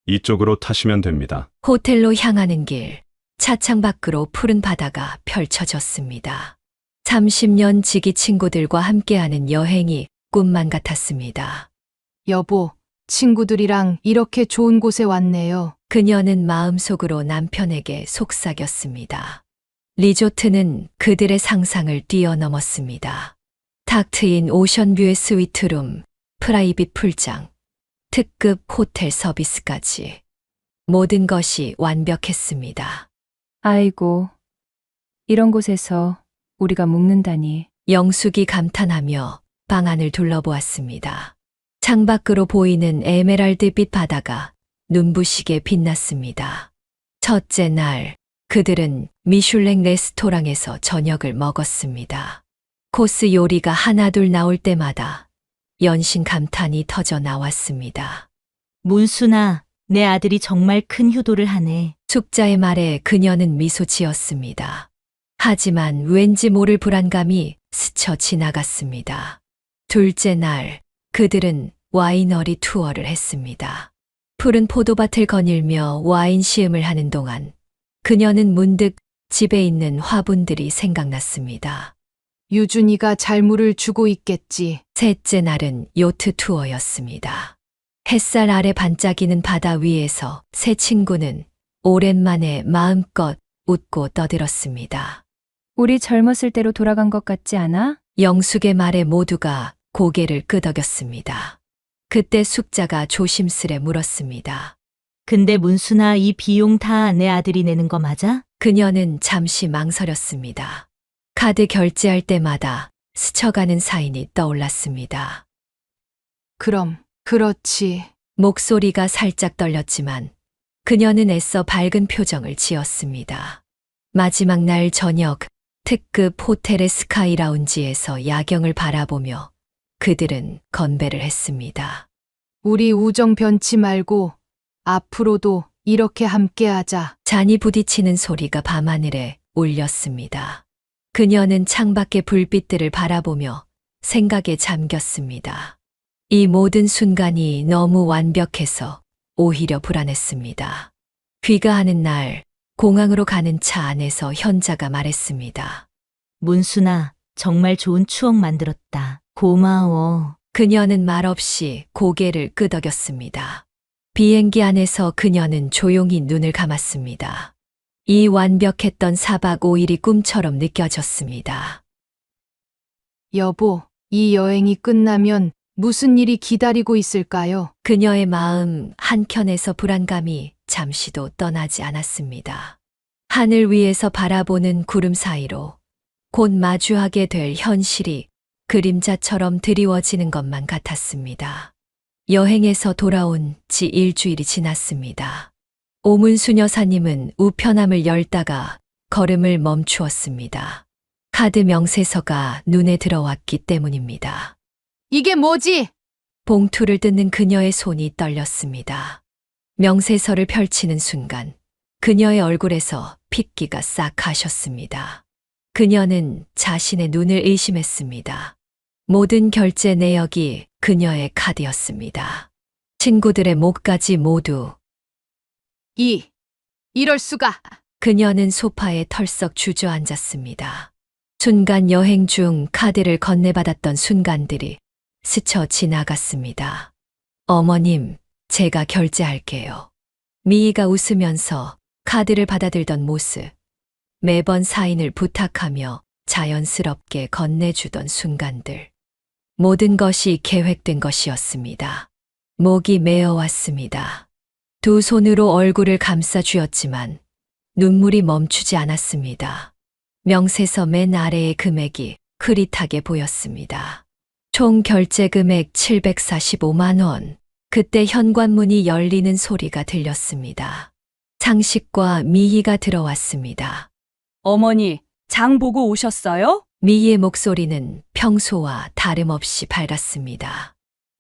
이쪽으로 타시면 됩니다. 호텔로 향하는 길, 차창 밖으로 푸른 바다가 펼쳐졌습니다. 30년 지기 친구들과 함께하는 여행이 꿈만 같았습니다. 여보, 친구들이랑 이렇게 좋은 곳에 왔네요. 그녀는 마음속으로 남편에게 속삭였습니다. 리조트는 그들의 상상을 뛰어넘었습니다. 탁 트인 오션뷰의 스위트룸, 프라이빗 풀장, 특급 호텔 서비스까지 모든 것이 완벽했습니다. 아이고, 이런 곳에서 우리가 묵는다니. 영숙이 감탄하며 방 안을 둘러보았습니다. 창밖으로 보이는 에메랄드빛 바다가 눈부시게 빛났습니다. 첫째 날, 그들은 미슐랭 레스토랑에서 저녁을 먹었습니다. 코스 요리가 하나둘 나올 때마다 연신 감탄이 터져 나왔습니다. 문순아, 내 아들이 정말 큰 효도를 하네. 숙자의 말에 그녀는 미소 지었습니다. 하지만 왠지 모를 불안감이 스쳐 지나갔습니다. 둘째 날, 그들은 와이너리 투어를 했습니다. 푸른 포도밭을 거닐며 와인 시음을 하는 동안 그녀는 문득 집에 있는 화분들이 생각났습니다. 유준이가 잘 물을 주고 있겠지. 셋째 날은 요트 투어였습니다. 햇살 아래 반짝이는 바다 위에서 세 친구는 오랜만에 마음껏 웃고 떠들었습니다. 우리 젊었을 때로 돌아간 것 같지 않아? 영숙의 말에 모두가 고개를 끄덕였습니다. 그때 숙자가 조심스레 물었습니다. 근데 문순아, 이 비용 다 내 아들이 내는 거 맞아? 그녀는 잠시 망설였습니다. 카드 결제할 때마다 스쳐가는 사인이 떠올랐습니다. 그럼, 그렇지. 목소리가 살짝 떨렸지만 그녀는 애써 밝은 표정을 지었습니다. 마지막 날 저녁, 특급 호텔의 스카이 라운지에서 야경을 바라보며 그들은 건배를 했습니다. 우리 우정 변치 말고 앞으로도 이렇게 함께하자. 잔이 부딪히는 소리가 밤하늘에 울렸습니다. 그녀는 창밖의 불빛들을 바라보며 생각에 잠겼습니다. 이 모든 순간이 너무 완벽해서 오히려 불안했습니다. 귀가하는 날, 공항으로 가는 차 안에서 현자가 말했습니다. 문순아, 정말 좋은 추억 만들었다. 고마워. 그녀는 말없이 고개를 끄덕였습니다. 비행기 안에서 그녀는 조용히 눈을 감았습니다. 이 완벽했던 4박 5일이 꿈처럼 느껴졌습니다. 여보, 이 여행이 끝나면 무슨 일이 기다리고 있을까요? 그녀의 마음 한켠에서 불안감이 잠시도 떠나지 않았습니다. 하늘 위에서 바라보는 구름 사이로 곧 마주하게 될 현실이 그림자처럼 드리워지는 것만 같았습니다. 여행에서 돌아온 지 일주일이 지났습니다. 오문수 여사님은 우편함을 열다가 걸음을 멈추었습니다. 카드 명세서가 눈에 들어왔기 때문입니다. 이게 뭐지? 봉투를 뜯는 그녀의 손이 떨렸습니다. 명세서를 펼치는 순간 그녀의 얼굴에서 핏기가 싹 가셨습니다. 그녀는 자신의 눈을 의심했습니다. 모든 결제 내역이 그녀의 카드였습니다. 친구들의 목까지 모두. 이럴 수가. 그녀는 소파에 털썩 주저앉았습니다. 순간 여행 중 카드를 건네받았던 순간들이 스쳐 지나갔습니다. 어머님, 제가 결제할게요. 미희가 웃으면서 카드를 받아들던 모습, 매번 사인을 부탁하며 자연스럽게 건네주던 순간들. 모든 것이 계획된 것이었습니다. 목이 메어왔습니다. 두 손으로 얼굴을 감싸 쥐었지만 눈물이 멈추지 않았습니다. 명세서 맨 아래의 금액이 흐릿하게 보였습니다. 총 결제 금액 745만 원. 그때 현관문이 열리는 소리가 들렸습니다. 상식과 미희가 들어왔습니다. 어머니, 장 보고 오셨어요? 미희의 목소리는 평소와 다름없이 밝았습니다.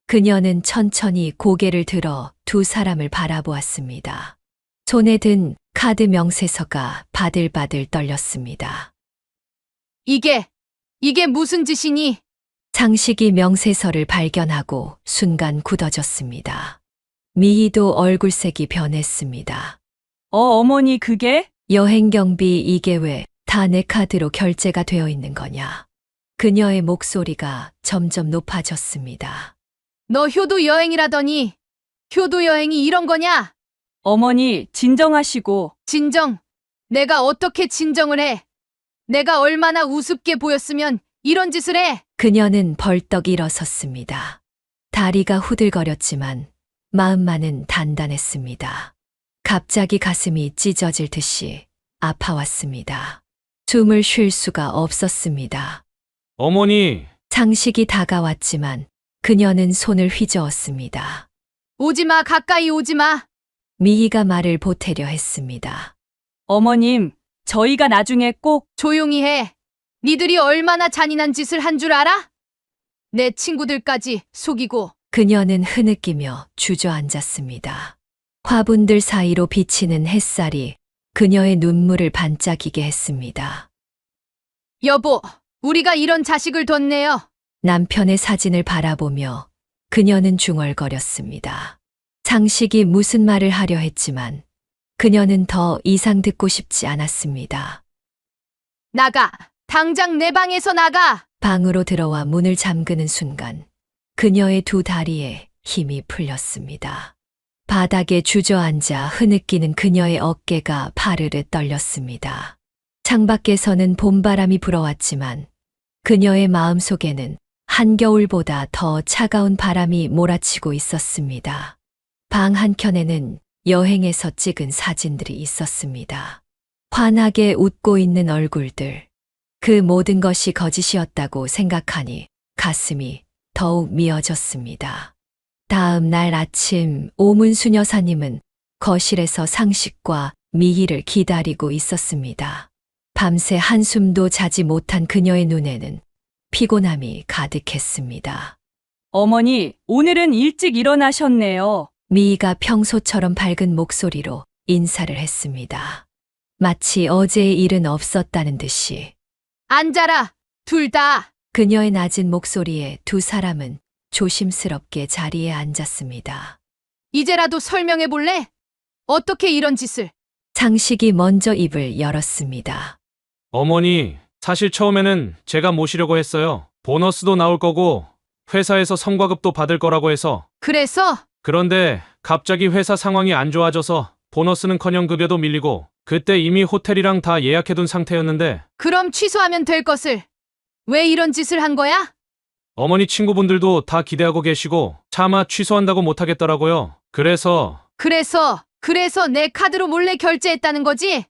그녀는 천천히 고개를 들어 두 사람을 바라보았습니다. 손에 든 카드 명세서가 바들바들 떨렸습니다. 이게 무슨 짓이니? 상식이 명세서를 발견하고 순간 굳어졌습니다. 미희도 얼굴색이 변했습니다. 어머니 그게? 여행 경비 이게 왜 다 내 카드로 결제가 되어 있는 거냐? 그녀의 목소리가 점점 높아졌습니다. 너 효도 여행이라더니 효도 여행이 이런 거냐? 어머니, 진정하시고. 진정. 내가 어떻게 진정을 해? 내가 얼마나 우습게 보였으면 이런 짓을 해? 그녀는 벌떡 일어섰습니다. 다리가 후들거렸지만 마음만은 단단했습니다. 갑자기 가슴이 찢어질 듯이 아파왔습니다. 숨을 쉴 수가 없었습니다. 어머니, 상식이 다가왔지만 그녀는 손을 휘저었습니다. 오지마, 가까이 오지마. 미희가 말을 보태려 했습니다. 어머님, 저희가 나중에 꼭. 조용히 해. 니들이 얼마나 잔인한 짓을 한 줄 알아? 내 친구들까지 속이고. 그녀는 흐느끼며 주저앉았습니다. 화분들 사이로 비치는 햇살이 그녀의 눈물을 반짝이게 했습니다. 여보, 우리가 이런 자식을 뒀네요. 남편의 사진을 바라보며 그녀는 중얼거렸습니다. 상식이 무슨 말을 하려 했지만 그녀는 더 이상 듣고 싶지 않았습니다. 나가. 당장 내 방에서 나가. 방으로 들어와 문을 잠그는 순간 그녀의 두 다리에 힘이 풀렸습니다. 바닥에 주저앉아 흐느끼는 그녀의 어깨가 파르르 떨렸습니다. 창밖에서는 봄바람이 불어왔지만 그녀의 마음속에는 한겨울보다 더 차가운 바람이 몰아치고 있었습니다. 방 한켠에는 여행에서 찍은 사진들이 있었습니다. 환하게 웃고 있는 얼굴들. 그 모든 것이 거짓이었다고 생각하니 가슴이 더욱 미어졌습니다. 다음 날 아침 오문수 여사님은 거실에서 상식과 미희를 기다리고 있었습니다. 밤새 한숨도 자지 못한 그녀의 눈에는 피곤함이 가득했습니다. 어머니, 오늘은 일찍 일어나셨네요. 미희가 평소처럼 밝은 목소리로 인사를 했습니다. 마치 어제의 일은 없었다는 듯이. 앉아라, 둘 다. 그녀의 낮은 목소리에 두 사람은 조심스럽게 자리에 앉았습니다. 이제라도 설명해 볼래? 어떻게 이런 짓을? 상식이 먼저 입을 열었습니다. 어머니, 사실 처음에는 제가 모시려고 했어요. 보너스도 나올 거고 회사에서 성과급도 받을 거라고 해서. 그래서 그런데 갑자기 회사 상황이 안 좋아져서 보너스는커녕 급여도 밀리고 그때 이미 호텔이랑 다 예약해둔 상태였는데 그럼 취소하면 될 것을. 왜 이런 짓을 한 거야? 어머니 친구분들도 다 기대하고 계시고 차마 취소한다고 못하겠더라고요. 그래서 내 카드로 몰래 결제했다는 거지?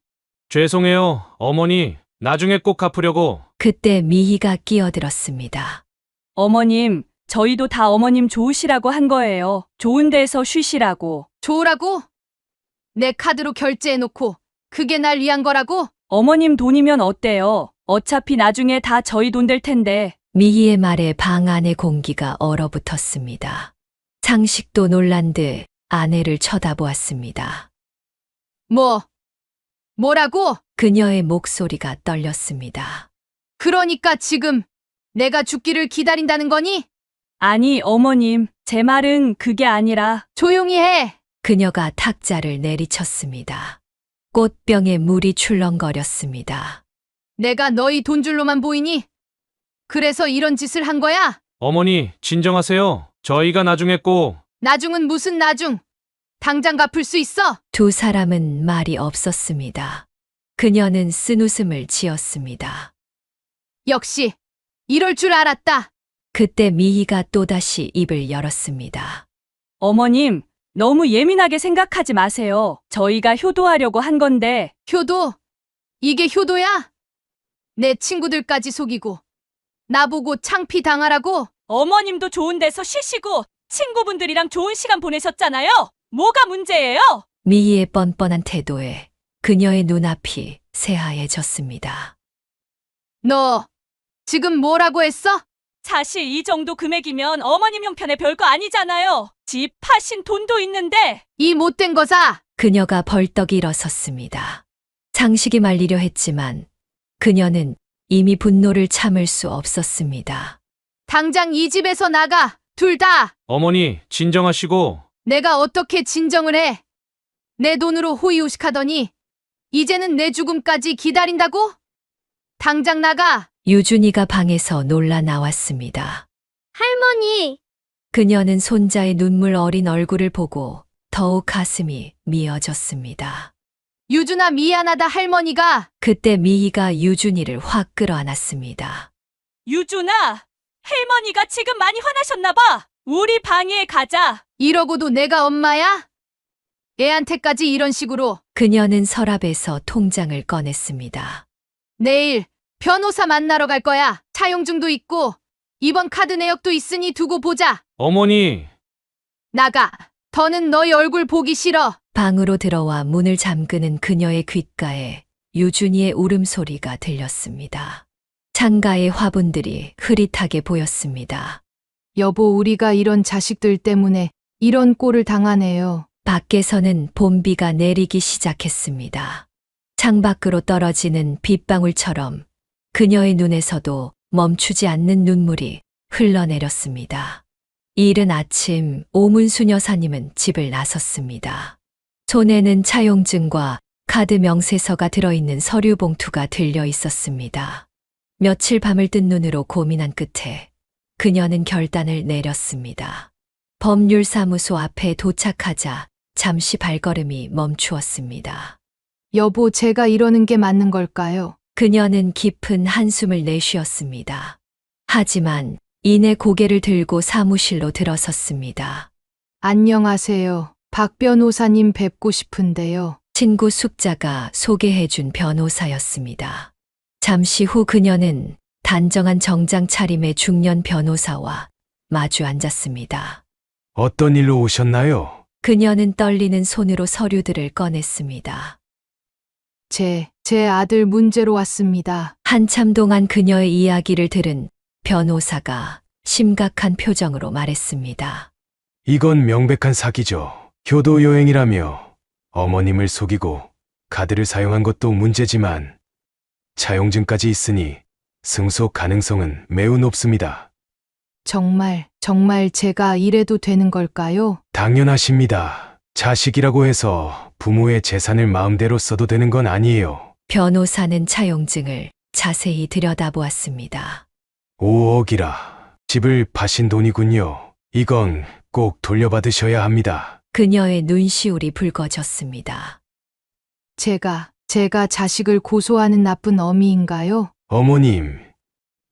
죄송해요, 어머니. 나중에 꼭 갚으려고. 그때 미희가 끼어들었습니다. 어머님, 저희도 다 어머님 좋으시라고 한 거예요. 좋은 데서 쉬시라고. 좋으라고? 내 카드로 결제해놓고 그게 날 위한 거라고? 어머님 돈이면 어때요? 어차피 나중에 다 저희 돈 될 텐데. 미희의 말에 방 안의 공기가 얼어붙었습니다. 상식도 놀란 듯 아내를 쳐다보았습니다. 뭐라고? 그녀의 목소리가 떨렸습니다. 그러니까 지금 내가 죽기를 기다린다는 거니? 아니, 어머님, 제 말은 그게 아니라. 조용히 해. 그녀가 탁자를 내리쳤습니다. 꽃병에 물이 출렁거렸습니다. 내가 너희 돈줄로만 보이니? 그래서 이런 짓을 한 거야? 어머니, 진정하세요. 저희가 나중에 꼭. 나중은 무슨 나중? 당장 갚을 수 있어? 두 사람은 말이 없었습니다. 그녀는 쓴웃음을 지었습니다. 역시 이럴 줄 알았다. 그때 미희가 또다시 입을 열었습니다. 어머님, 너무 예민하게 생각하지 마세요. 저희가 효도하려고 한 건데. 효도? 이게 효도야? 내 친구들까지 속이고 나보고 창피 당하라고? 어머님도 좋은 데서 쉬시고 친구분들이랑 좋은 시간 보내셨잖아요. 뭐가 문제예요? 미희의 뻔뻔한 태도에 그녀의 눈앞이 새하얘졌습니다. 너 지금 뭐라고 했어? 사실 이 정도 금액이면 어머님 형편에 별거 아니잖아요. 집 파신 돈도 있는데. 이 못된 거사! 그녀가 벌떡 일어섰습니다. 상식이 말리려 했지만 그녀는 이미 분노를 참을 수 없었습니다. 당장 이 집에서 나가! 둘 다! 어머니, 진정하시고. 내가 어떻게 진정을 해? 내 돈으로 호의호식하더니 이제는 내 죽음까지 기다린다고? 당장 나가! 유준이가 방에서 놀라 나왔습니다. 할머니, 그녀는 손자의 눈물 어린 얼굴을 보고 더욱 가슴이 미어졌습니다. 유준아, 미안하다. 할머니가. 그때 미희가 유준이를 확 끌어안았습니다. 유준아, 할머니가 지금 많이 화나셨나 봐. 우리 방에 가자. 이러고도 내가 엄마야? 애한테까지 이런 식으로. 그녀는 서랍에서 통장을 꺼냈습니다. 내일 변호사 만나러 갈 거야. 차용증도 있고 이번 카드 내역도 있으니 두고 보자. 어머니. 나가. 더는 너희 얼굴 보기 싫어. 방으로 들어와 문을 잠그는 그녀의 귓가에 유준이의 울음소리가 들렸습니다. 창가의 화분들이 흐릿하게 보였습니다. 여보, 우리가 이런 자식들 때문에 이런 꼴을 당하네요. 밖에서는 봄비가 내리기 시작했습니다. 창밖으로 떨어지는 빗방울처럼 그녀의 눈에서도 멈추지 않는 눈물이 흘러내렸습니다. 이른 아침 오문수 여사님은 집을 나섰습니다. 손에는 차용증과 카드 명세서가 들어있는 서류 봉투가 들려 있었습니다. 며칠 밤을 뜬 눈으로 고민한 끝에 그녀는 결단을 내렸습니다. 법률사무소 앞에 도착하자 잠시 발걸음이 멈추었습니다. 여보, 제가 이러는 게 맞는 걸까요? 그녀는 깊은 한숨을 내쉬었습니다. 하지만 이내 고개를 들고 사무실로 들어섰습니다. 안녕하세요. 박 변호사님 뵙고 싶은데요. 친구 숙자가 소개해준 변호사였습니다. 잠시 후 그녀는 단정한 정장 차림의 중년 변호사와 마주 앉았습니다. 어떤 일로 오셨나요? 그녀는 떨리는 손으로 서류들을 꺼냈습니다. 제 아들 문제로 왔습니다. 한참 동안 그녀의 이야기를 들은 변호사가 심각한 표정으로 말했습니다. 이건 명백한 사기죠. 효도 여행이라며 어머님을 속이고 카드를 사용한 것도 문제지만 차용증까지 있으니 승소 가능성은 매우 높습니다. 정말 제가 이래도 되는 걸까요? 당연하십니다. 자식이라고 해서 부모의 재산을 마음대로 써도 되는 건 아니에요. 변호사는 차용증을 자세히 들여다보았습니다. 5억이라 집을 파신 돈이군요. 이건 꼭 돌려받으셔야 합니다. 그녀의 눈시울이 붉어졌습니다. 제가 자식을 고소하는 나쁜 어미인가요? 어머님,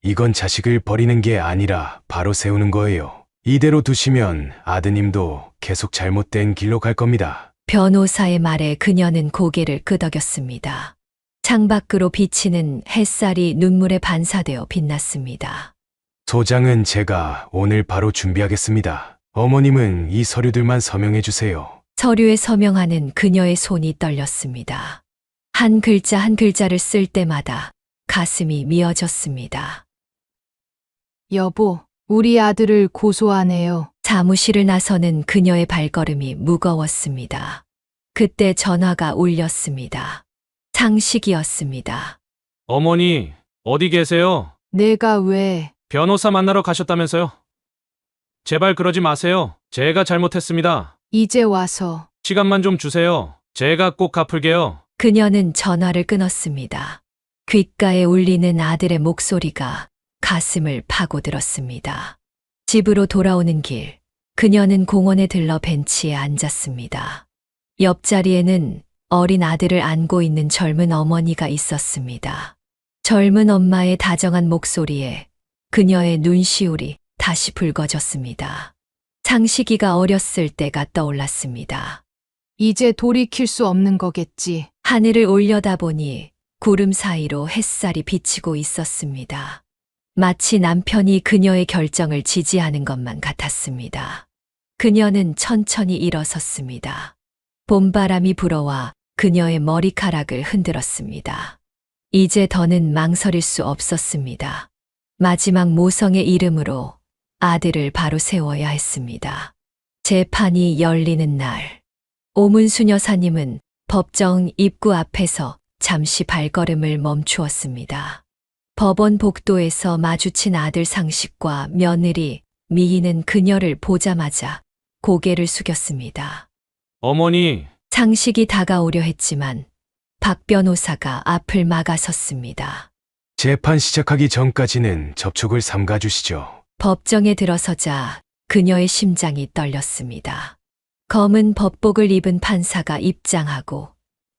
이건 자식을 버리는 게 아니라 바로 세우는 거예요. 이대로 두시면 아드님도 계속 잘못된 길로 갈 겁니다. 변호사의 말에 그녀는 고개를 끄덕였습니다. 창밖으로 비치는 햇살이 눈물에 반사되어 빛났습니다. 소장은 제가 오늘 바로 준비하겠습니다. 어머님은 이 서류들만 서명해 주세요. 서류에 서명하는 그녀의 손이 떨렸습니다. 한 글자 한 글자를 쓸 때마다 가슴이 미어졌습니다. 여보, 우리 아들을 고소하네요. 사무실을 나서는 그녀의 발걸음이 무거웠습니다. 그때 전화가 울렸습니다. 상식이었습니다. 어머니, 어디 계세요? 내가 왜 변호사 만나러 가셨다면서요? 제발 그러지 마세요. 제가 잘못했습니다. 이제 와서 시간만 좀 주세요. 제가 꼭 갚을게요. 그녀는 전화를 끊었습니다. 귓가에 울리는 아들의 목소리가 가슴을 파고들었습니다. 집으로 돌아오는 길, 그녀는 공원에 들러 벤치에 앉았습니다. 옆자리에는 어린 아들을 안고 있는 젊은 어머니가 있었습니다. 젊은 엄마의 다정한 목소리에 그녀의 눈시울이 다시 붉어졌습니다. 상식이가 어렸을 때가 떠올랐습니다. 이제 돌이킬 수 없는 거겠지. 하늘을 올려다보니 구름 사이로 햇살이 비치고 있었습니다. 마치 남편이 그녀의 결정을 지지하는 것만 같았습니다. 그녀는 천천히 일어섰습니다. 봄바람이 불어와 그녀의 머리카락을 흔들었습니다. 이제 더는 망설일 수 없었습니다. 마지막 모성의 이름으로 아들을 바로 세워야 했습니다. 재판이 열리는 날, 오문수 여사님은 법정 입구 앞에서 잠시 발걸음을 멈추었습니다. 법원 복도에서 마주친 아들 상식과 며느리 미희는 그녀를 보자마자 고개를 숙였습니다. 어머니, 상식이 다가오려 했지만 박 변호사가 앞을 막아섰습니다. 재판 시작하기 전까지는 접촉을 삼가 주시죠. 법정에 들어서자 그녀의 심장이 떨렸습니다. 검은 법복을 입은 판사가 입장하고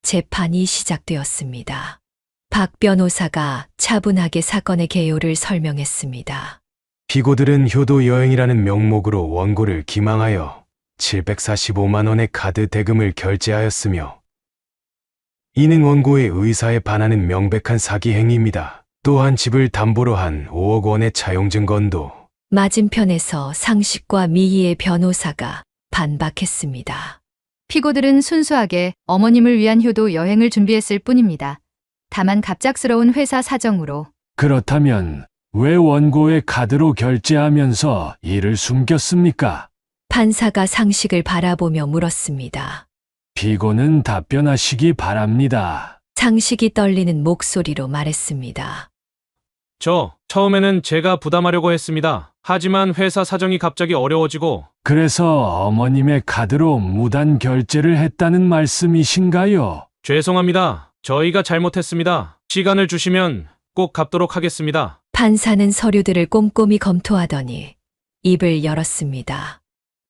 재판이 시작되었습니다. 박 변호사가 차분하게 사건의 개요를 설명했습니다. 피고들은 효도 여행이라는 명목으로 원고를 기망하여 745만 원의 카드 대금을 결제하였으며 이는 원고의 의사에 반하는 명백한 사기 행위입니다. 또한 집을 담보로 한 5억 원의 차용증건도 맞은편에서 상식과 미희의 변호사가 반박했습니다. 피고들은 순수하게 어머님을 위한 효도 여행을 준비했을 뿐입니다. 다만 갑작스러운 회사 사정으로 그렇다면 왜 원고의 카드로 결제하면서 이를 숨겼습니까? 판사가 상식을 바라보며 물었습니다. 피고는 답변하시기 바랍니다. 상식이 떨리는 목소리로 말했습니다. 처음에는 제가 부담하려고 했습니다. 하지만 회사 사정이 갑자기 어려워지고 그래서 어머님의 카드로 무단 결제를 했다는 말씀이신가요? 죄송합니다. 저희가 잘못했습니다. 시간을 주시면 꼭 갚도록 하겠습니다. 판사는 서류들을 꼼꼼히 검토하더니 입을 열었습니다.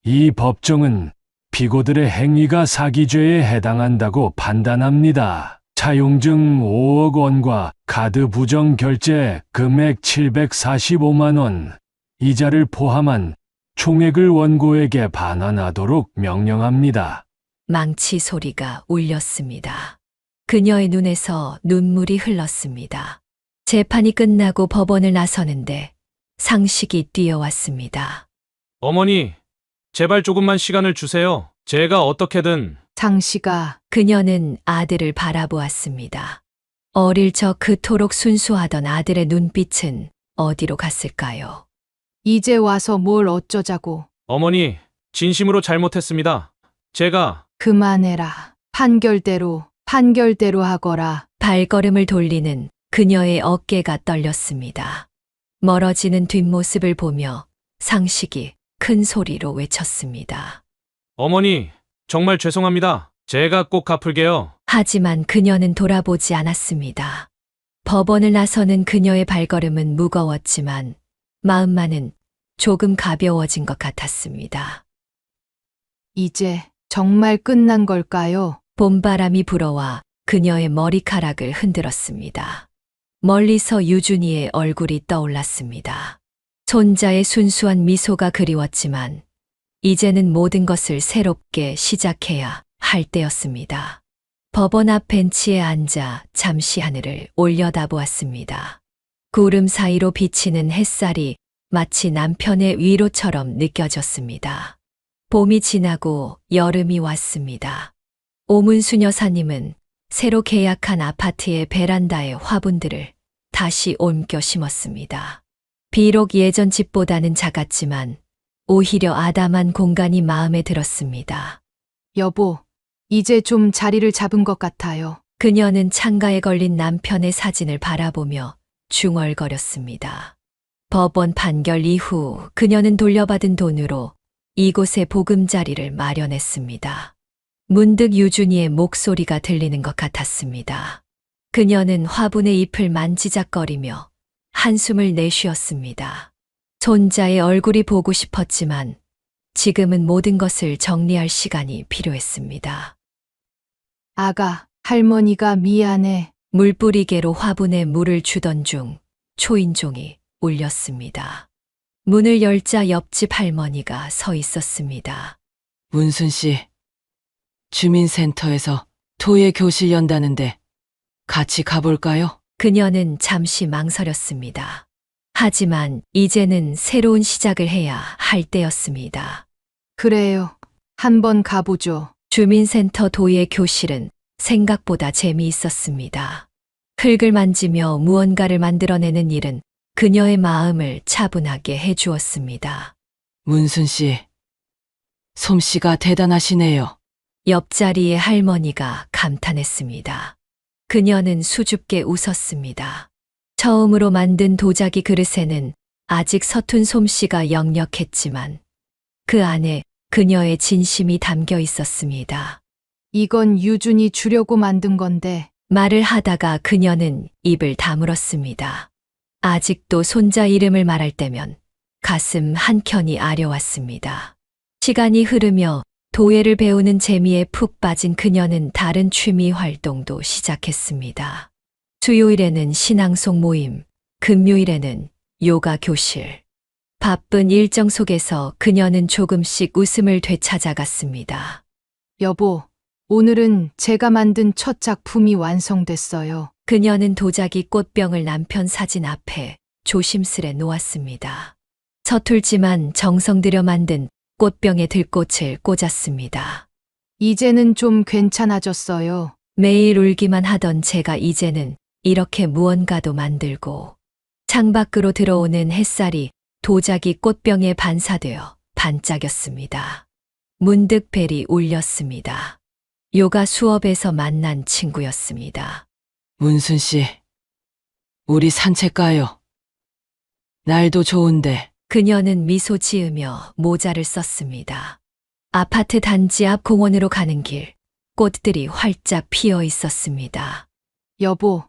이 법정은 피고들의 행위가 사기죄에 해당한다고 판단합니다. 차용증 5억 원과 카드 부정 결제 금액 745만 원, 이자를 포함한 총액을 원고에게 반환하도록 명령합니다. 망치 소리가 울렸습니다. 그녀의 눈에서 눈물이 흘렀습니다. 재판이 끝나고 법원을 나서는데 상식이 뛰어왔습니다. 어머니, 제발 조금만 시간을 주세요. 제가 어떻게든 상씨가 그녀는 아들을 바라보았습니다. 어릴 적 그토록 순수하던 아들의 눈빛은 어디로 갔을까요? 이제 와서 뭘 어쩌자고. 어머니, 진심으로 잘못했습니다. 제가 그만해라. 판결대로 하거라. 발걸음을 돌리는 그녀의 어깨가 떨렸습니다. 멀어지는 뒷모습을 보며 상식이 큰 소리로 외쳤습니다. 어머니, 정말 죄송합니다. 제가 꼭 갚을게요. 하지만 그녀는 돌아보지 않았습니다. 법원을 나서는 그녀의 발걸음은 무거웠지만 마음만은 조금 가벼워진 것 같았습니다. 이제 정말 끝난 걸까요? 봄바람이 불어와 그녀의 머리카락을 흔들었습니다. 멀리서 유준이의 얼굴이 떠올랐습니다. 손자의 순수한 미소가 그리웠지만 이제는 모든 것을 새롭게 시작해야 할 때였습니다. 법원 앞 벤치에 앉아 잠시 하늘을 올려다보았습니다. 구름 사이로 비치는 햇살이 마치 남편의 위로처럼 느껴졌습니다. 봄이 지나고 여름이 왔습니다. 오문수 여사님은 새로 계약한 아파트의 베란다에 화분들을 다시 옮겨 심었습니다. 비록 예전 집보다는 작았지만 오히려 아담한 공간이 마음에 들었습니다. 여보, 이제 좀 자리를 잡은 것 같아요. 그녀는 창가에 걸린 남편의 사진을 바라보며 중얼거렸습니다. 법원 판결 이후 그녀는 돌려받은 돈으로 이곳에 보금자리를 마련했습니다. 문득 유준이의 목소리가 들리는 것 같았습니다. 그녀는 화분의 잎을 만지작거리며 한숨을 내쉬었습니다. 손자의 얼굴이 보고 싶었지만 지금은 모든 것을 정리할 시간이 필요했습니다. 아가, 할머니가 미안해. 물뿌리개로 화분에 물을 주던 중 초인종이 울렸습니다. 문을 열자 옆집 할머니가 서 있었습니다. 문순 씨, 주민센터에서 토의 교실 연다는데 같이 가볼까요? 그녀는 잠시 망설였습니다. 하지만 이제는 새로운 시작을 해야 할 때였습니다. 그래요. 한번 가보죠. 주민센터 도예 교실은 생각보다 재미있었습니다. 흙을 만지며 무언가를 만들어내는 일은 그녀의 마음을 차분하게 해주었습니다. 문순 씨, 솜씨가 대단하시네요. 옆자리의 할머니가 감탄했습니다. 그녀는 수줍게 웃었습니다. 처음으로 만든 도자기 그릇에는 아직 서툰 솜씨가 역력했지만 그 안에 그녀의 진심이 담겨 있었습니다. 이건 유준이 주려고 만든 건데. 말을 하다가 그녀는 입을 다물었습니다. 아직도 손자 이름을 말할 때면 가슴 한켠이 아려왔습니다. 시간이 흐르며 도예를 배우는 재미에 푹 빠진 그녀는 다른 취미 활동도 시작했습니다. 수요일에는 신앙송 모임, 금요일에는 요가 교실. 바쁜 일정 속에서 그녀는 조금씩 웃음을 되찾아갔습니다. 여보, 오늘은 제가 만든 첫 작품이 완성됐어요. 그녀는 도자기 꽃병을 남편 사진 앞에 조심스레 놓았습니다. 서툴지만 정성 들여 만든 꽃병에 들꽃을 꽂았습니다. 이제는 좀 괜찮아졌어요. 매일 울기만 하던 제가 이제는 이렇게 무언가도 만들고 창밖으로 들어오는 햇살이 도자기 꽃병에 반사되어 반짝였습니다. 문득 벨이 울렸습니다. 요가 수업에서 만난 친구였습니다. 문순 씨, 우리 산책 가요. 날도 좋은데. 그녀는 미소 지으며 모자를 썼습니다. 아파트 단지 앞 공원으로 가는 길, 꽃들이 활짝 피어 있었습니다. 여보,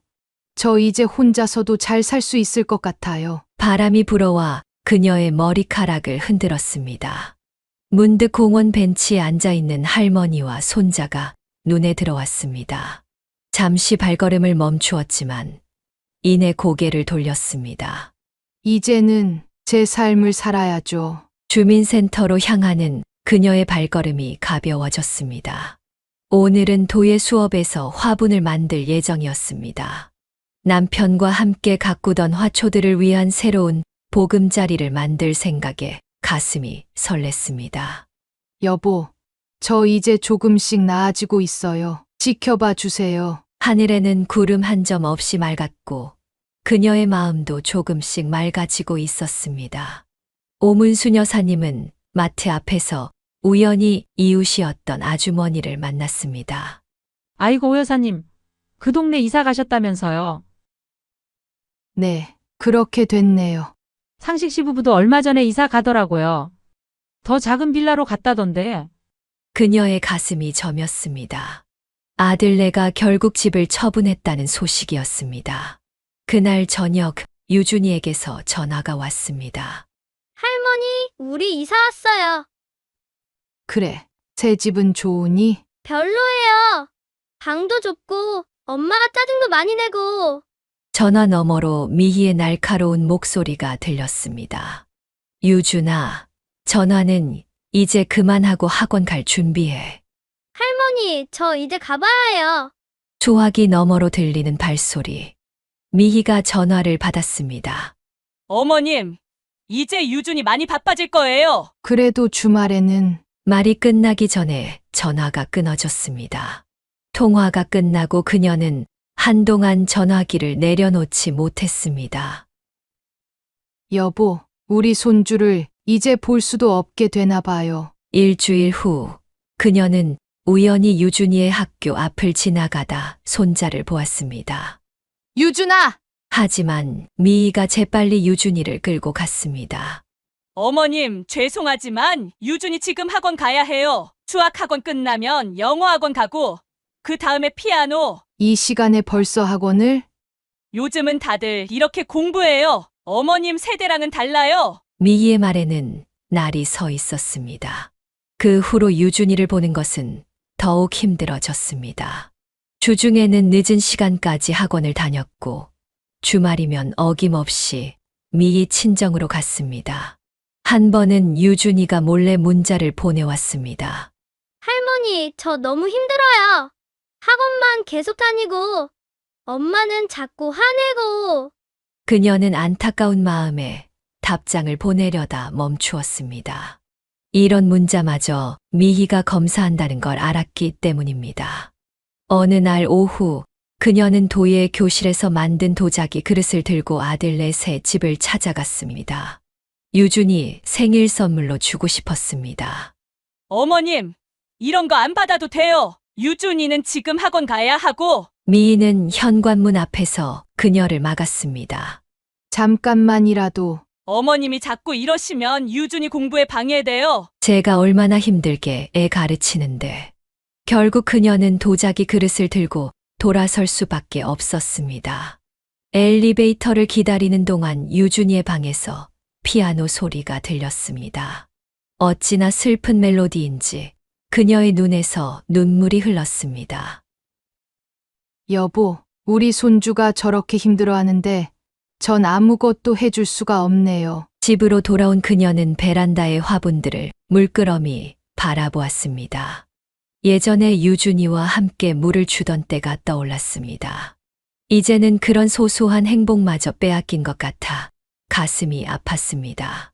저 이제 혼자서도 잘 살 수 있을 것 같아요. 바람이 불어와 그녀의 머리카락을 흔들었습니다. 문득 공원 벤치에 앉아있는 할머니와 손자가 눈에 들어왔습니다. 잠시 발걸음을 멈추었지만 이내 고개를 돌렸습니다. 이제는 제 삶을 살아야죠. 주민센터로 향하는 그녀의 발걸음이 가벼워졌습니다. 오늘은 도예 수업에서 화분을 만들 예정이었습니다. 남편과 함께 가꾸던 화초들을 위한 새로운 보금자리를 만들 생각에 가슴이 설렜습니다. 여보, 저 이제 조금씩 나아지고 있어요. 지켜봐 주세요. 하늘에는 구름 한 점 없이 맑았고 그녀의 마음도 조금씩 맑아지고 있었습니다. 오문순 여사님은 마트 앞에서 우연히 이웃이었던 아주머니를 만났습니다. 아이고, 오 여사님. 그 동네 이사 가셨다면서요. 네, 그렇게 됐네요. 상식 시부부도 얼마 전에 이사 가더라고요. 더 작은 빌라로 갔다던데. 그녀의 가슴이 저몄습니다. 아들네가 결국 집을 처분했다는 소식이었습니다. 그날 저녁 유준이에게서 전화가 왔습니다. 할머니, 우리 이사 왔어요. 그래, 새 집은 좋으니? 별로예요. 방도 좁고 엄마가 짜증도 많이 내고. 전화 너머로 미희의 날카로운 목소리가 들렸습니다. 유준아, 전화는 이제 그만하고 학원 갈 준비해. 할머니, 저 이제 가봐야 해요. 소화기 너머로 들리는 발소리. 미희가 전화를 받았습니다. 어머님, 이제 유준이 많이 바빠질 거예요. 그래도 주말에는 말이 끝나기 전에 전화가 끊어졌습니다. 통화가 끝나고 그녀는 한동안 전화기를 내려놓지 못했습니다. 여보, 우리 손주를 이제 볼 수도 없게 되나 봐요. 일주일 후 그녀는 우연히 유준이의 학교 앞을 지나가다 손자를 보았습니다. 유준아! 하지만 미희가 재빨리 유준이를 끌고 갔습니다. 어머님, 죄송하지만 유준이 지금 학원 가야 해요. 수학 학원 끝나면 영어 학원 가고 그 다음에 피아노. 이 시간에 벌써 학원을? 요즘은 다들 이렇게 공부해요. 어머님 세대랑은 달라요. 미희의 말에는 날이 서 있었습니다. 그 후로 유준이를 보는 것은 더욱 힘들어졌습니다. 주중에는 늦은 시간까지 학원을 다녔고 주말이면 어김없이 미희 친정으로 갔습니다. 한 번은 유준이가 몰래 문자를 보내왔습니다. 할머니, 저 너무 힘들어요. 학원만 계속 다니고, 엄마는 자꾸 화내고. 그녀는 안타까운 마음에 답장을 보내려다 멈추었습니다. 이런 문자마저 미희가 검사한다는 걸 알았기 때문입니다. 어느 날 오후 그녀는 도예 교실에서 만든 도자기 그릇을 들고 아들네 새 집을 찾아갔습니다. 유준이 생일 선물로 주고 싶었습니다. 어머님, 이런 거 안 받아도 돼요. 유준이는 지금 학원 가야 하고. 미희는 현관문 앞에서 그녀를 막았습니다. 잠깐만이라도. 어머님이 자꾸 이러시면 유준이 공부에 방해돼요. 제가 얼마나 힘들게 애 가르치는데. 결국 그녀는 도자기 그릇을 들고 돌아설 수밖에 없었습니다. 엘리베이터를 기다리는 동안 유준이의 방에서 피아노 소리가 들렸습니다. 어찌나 슬픈 멜로디인지 그녀의 눈에서 눈물이 흘렀습니다. 여보, 우리 손주가 저렇게 힘들어하는데 전 아무것도 해줄 수가 없네요. 집으로 돌아온 그녀는 베란다의 화분들을 물끄러미 바라보았습니다. 예전에 유준이와 함께 물을 주던 때가 떠올랐습니다. 이제는 그런 소소한 행복마저 빼앗긴 것 같아 가슴이 아팠습니다.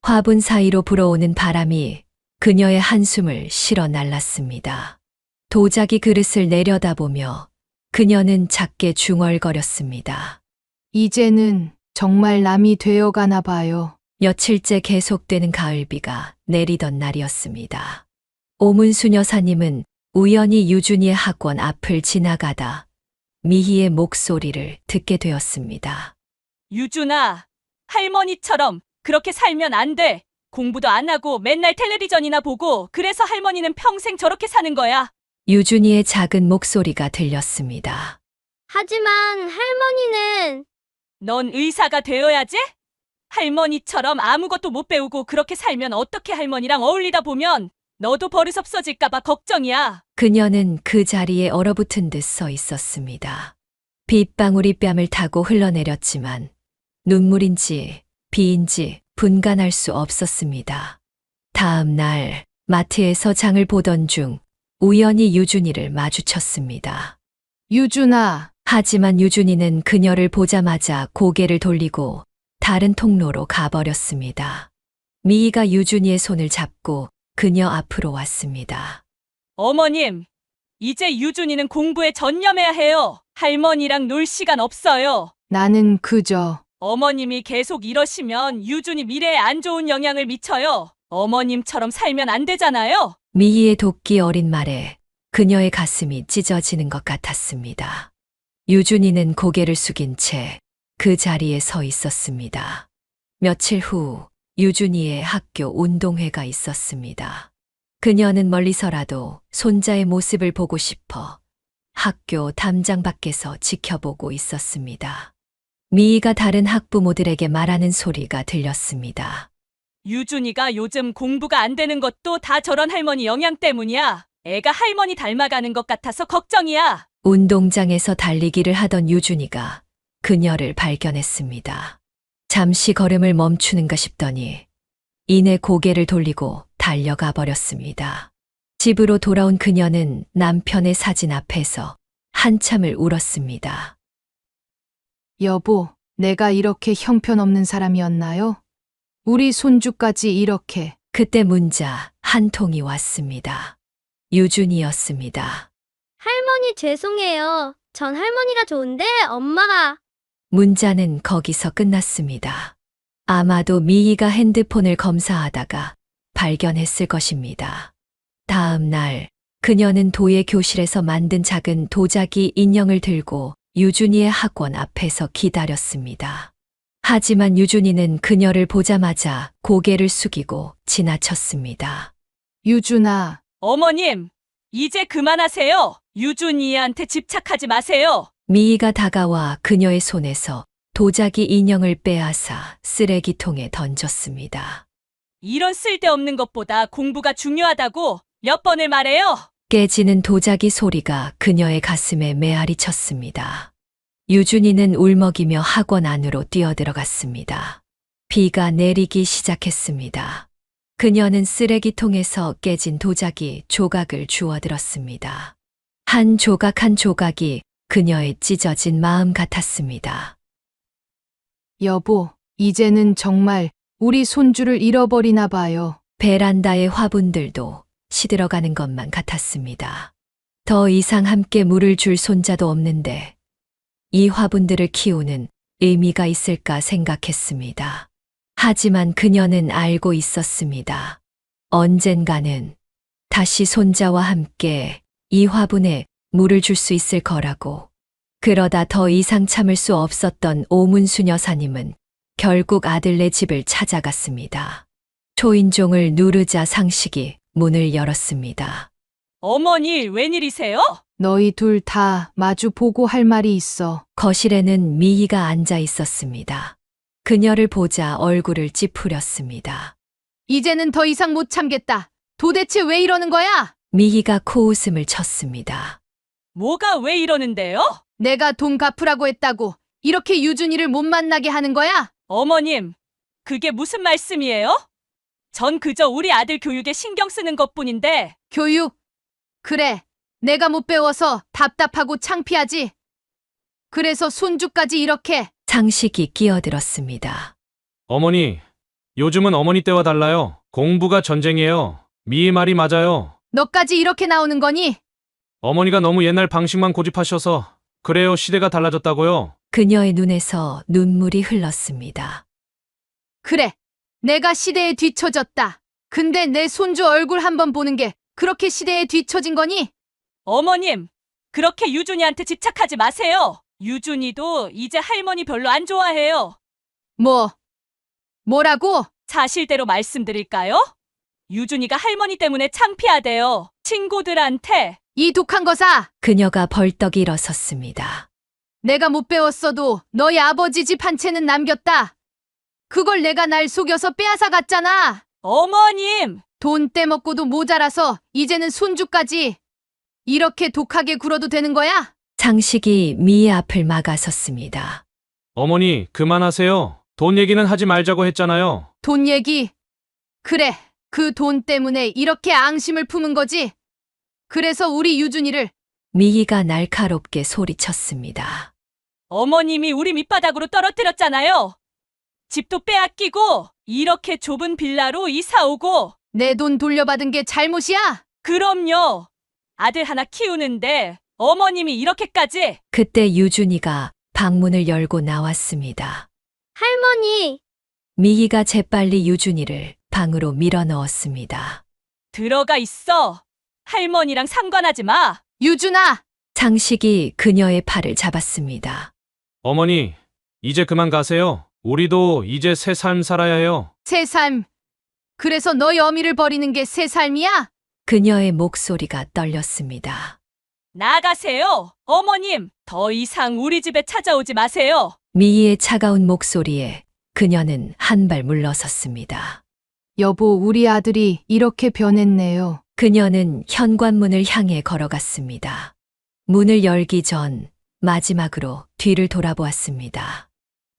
화분 사이로 불어오는 바람이 그녀의 한숨을 실어 날랐습니다. 도자기 그릇을 내려다보며 그녀는 작게 중얼거렸습니다. 이제는 정말 남이 되어가나 봐요. 며칠째 계속되는 가을비가 내리던 날이었습니다. 오문순 여사님은 우연히 유준이의 학원 앞을 지나가다 미희의 목소리를 듣게 되었습니다. 유준아, 할머니처럼 그렇게 살면 안 돼. 공부도 안 하고 맨날 텔레비전이나 보고 그래서 할머니는 평생 저렇게 사는 거야. 유준이의 작은 목소리가 들렸습니다. 하지만 할머니는. 넌 의사가 되어야지? 할머니처럼 아무것도 못 배우고 그렇게 살면 어떻게 할머니랑 어울리다 보면 너도 버릇없어질까봐 걱정이야. 그녀는 그 자리에 얼어붙은 듯 서 있었습니다. 빗방울이 뺨을 타고 흘러내렸지만 눈물인지 비인지 분간할 수 없었습니다. 다음 날 마트에서 장을 보던 중 우연히 유준이를 마주쳤습니다. 유준아. 하지만 유준이는 그녀를 보자마자 고개를 돌리고 다른 통로로 가버렸습니다. 미희가 유준이의 손을 잡고 그녀 앞으로 왔습니다. 어머님, 이제 유준이는 공부에 전념해야 해요. 할머니랑 놀 시간 없어요. 나는 그저 어머님이 계속 이러시면 유준이 미래에 안 좋은 영향을 미쳐요. 어머님처럼 살면 안 되잖아요. 미희의 도끼 어린 말에 그녀의 가슴이 찢어지는 것 같았습니다. 유준이는 고개를 숙인 채 그 자리에 서 있었습니다. 며칠 후 유준이의 학교 운동회가 있었습니다. 그녀는 멀리서라도 손자의 모습을 보고 싶어 학교 담장 밖에서 지켜보고 있었습니다. 미희가 다른 학부모들에게 말하는 소리가 들렸습니다. 유준이가 요즘 공부가 안 되는 것도 다 저런 할머니 영향 때문이야. 애가 할머니 닮아가는 것 같아서 걱정이야. 운동장에서 달리기를 하던 유준이가 그녀를 발견했습니다. 잠시 걸음을 멈추는가 싶더니 이내 고개를 돌리고 달려가 버렸습니다. 집으로 돌아온 그녀는 남편의 사진 앞에서 한참을 울었습니다. 여보, 내가 이렇게 형편없는 사람이었나요? 우리 손주까지 이렇게. 그때 문자 한 통이 왔습니다. 유준이였습니다. 할머니 죄송해요. 전 할머니가 좋은데 엄마가. 문자는 거기서 끝났습니다. 아마도 미희가 핸드폰을 검사하다가 발견했을 것입니다. 다음 날 그녀는 도예 교실에서 만든 작은 도자기 인형을 들고 유준이의 학원 앞에서 기다렸습니다. 하지만 유준이는 그녀를 보자마자 고개를 숙이고 지나쳤습니다. 유준아, 어머님, 이제 그만하세요. 유준이한테 집착하지 마세요. 미희가 다가와 그녀의 손에서 도자기 인형을 빼앗아 쓰레기통에 던졌습니다. 이런 쓸데없는 것보다 공부가 중요하다고 몇 번을 말해요. 깨지는 도자기 소리가 그녀의 가슴에 메아리 쳤습니다. 유준이는 울먹이며 학원 안으로 뛰어들어갔습니다. 비가 내리기 시작했습니다. 그녀는 쓰레기통에서 깨진 도자기 조각을 주워들었습니다. 한 조각 한 조각이 그녀의 찢어진 마음 같았습니다. 여보, 이제는 정말 우리 손주를 잃어버리나 봐요. 베란다의 화분들도 시들어가는 것만 같았습니다. 더 이상 함께 물을 줄 손자도 없는데 이 화분들을 키우는 의미가 있을까 생각했습니다. 하지만 그녀는 알고 있었습니다. 언젠가는 다시 손자와 함께 이 화분에 물을 줄 수 있을 거라고. 그러다 더 이상 참을 수 없었던 오문수 여사님은 결국 아들네 집을 찾아갔습니다. 초인종을 누르자 상식이 문을 열었습니다. 어머니, 웬일이세요? 너희 둘 다 마주 보고 할 말이 있어. 거실에는 미희가 앉아 있었습니다. 그녀를 보자 얼굴을 찌푸렸습니다. 이제는 더 이상 못 참겠다. 도대체 왜 이러는 거야? 미희가 코웃음을 쳤습니다. 뭐가 왜 이러는데요? 내가 돈 갚으라고 했다고 이렇게 유준이를 못 만나게 하는 거야? 어머님, 그게 무슨 말씀이에요? 전 그저 우리 아들 교육에 신경 쓰는 것뿐인데. 교육? 그래, 내가 못 배워서 답답하고 창피하지. 그래서 손주까지 이렇게. 상식이 끼어들었습니다. 어머니, 요즘은 어머니 때와 달라요. 공부가 전쟁이에요. 미희 말이 맞아요. 너까지 이렇게 나오는 거니? 어머니가 너무 옛날 방식만 고집하셔서 그래요. 시대가 달라졌다고요. 그녀의 눈에서 눈물이 흘렀습니다. 그래, 내가 시대에 뒤처졌다. 근데 내 손주 얼굴 한번 보는 게 그렇게 시대에 뒤처진 거니? 어머님, 그렇게 유준이한테 집착하지 마세요. 유준이도 이제 할머니 별로 안 좋아해요. 뭐라고? 사실대로 말씀드릴까요? 유준이가 할머니 때문에 창피하대요. 친구들한테. 이 독한 거사! 그녀가 벌떡 일어섰습니다. 내가 못 배웠어도 너희 아버지 집 한 채는 남겼다. 그걸 내가 날 속여서 빼앗아 갔잖아. 어머님! 돈 떼먹고도 모자라서 이제는 손주까지. 이렇게 독하게 굴어도 되는 거야? 상식이 미의 앞을 막아섰습니다. 어머니, 그만하세요. 돈 얘기는 하지 말자고 했잖아요. 돈 얘기? 그래, 그 돈 때문에 이렇게 앙심을 품은 거지. 그래서 우리 유준이를. 미희가 날카롭게 소리쳤습니다. 어머님이 우리 밑바닥으로 떨어뜨렸잖아요. 집도 빼앗기고 이렇게 좁은 빌라로 이사 오고 내 돈 돌려받은 게 잘못이야? 그럼요. 아들 하나 키우는데 어머님이 이렇게까지. 그때 유준이가 방문을 열고 나왔습니다. 할머니, 미희가 재빨리 유준이를 방으로 밀어 넣었습니다. 들어가 있어. 할머니랑 상관하지 마. 유준아! 장식이 그녀의 팔을 잡았습니다. 어머니, 이제 그만 가세요. 우리도 이제 새 삶 살아야 해요. 새 삶. 그래서 너희 어미를 버리는 게 새 삶이야? 그녀의 목소리가 떨렸습니다. 나가세요. 어머님, 더 이상 우리 집에 찾아오지 마세요. 미희의 차가운 목소리에 그녀는 한 발 물러섰습니다. 여보, 우리 아들이 이렇게 변했네요. 그녀는 현관문을 향해 걸어갔습니다. 문을 열기 전 마지막으로 뒤를 돌아보았습니다.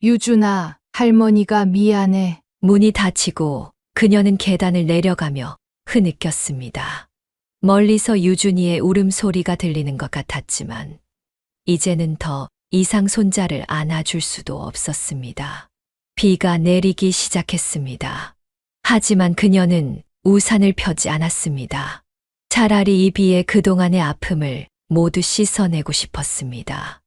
유준아, 할머니가 미안해. 문이 닫히고 그녀는 계단을 내려가며 흐느꼈습니다. 멀리서 유준이의 울음소리가 들리는 것 같았지만 이제는 더 이상 손자를 안아줄 수도 없었습니다. 비가 내리기 시작했습니다. 하지만 그녀는 우산을 펴지 않았습니다. 차라리 이 비에 그동안의 아픔을 모두 씻어내고 싶었습니다.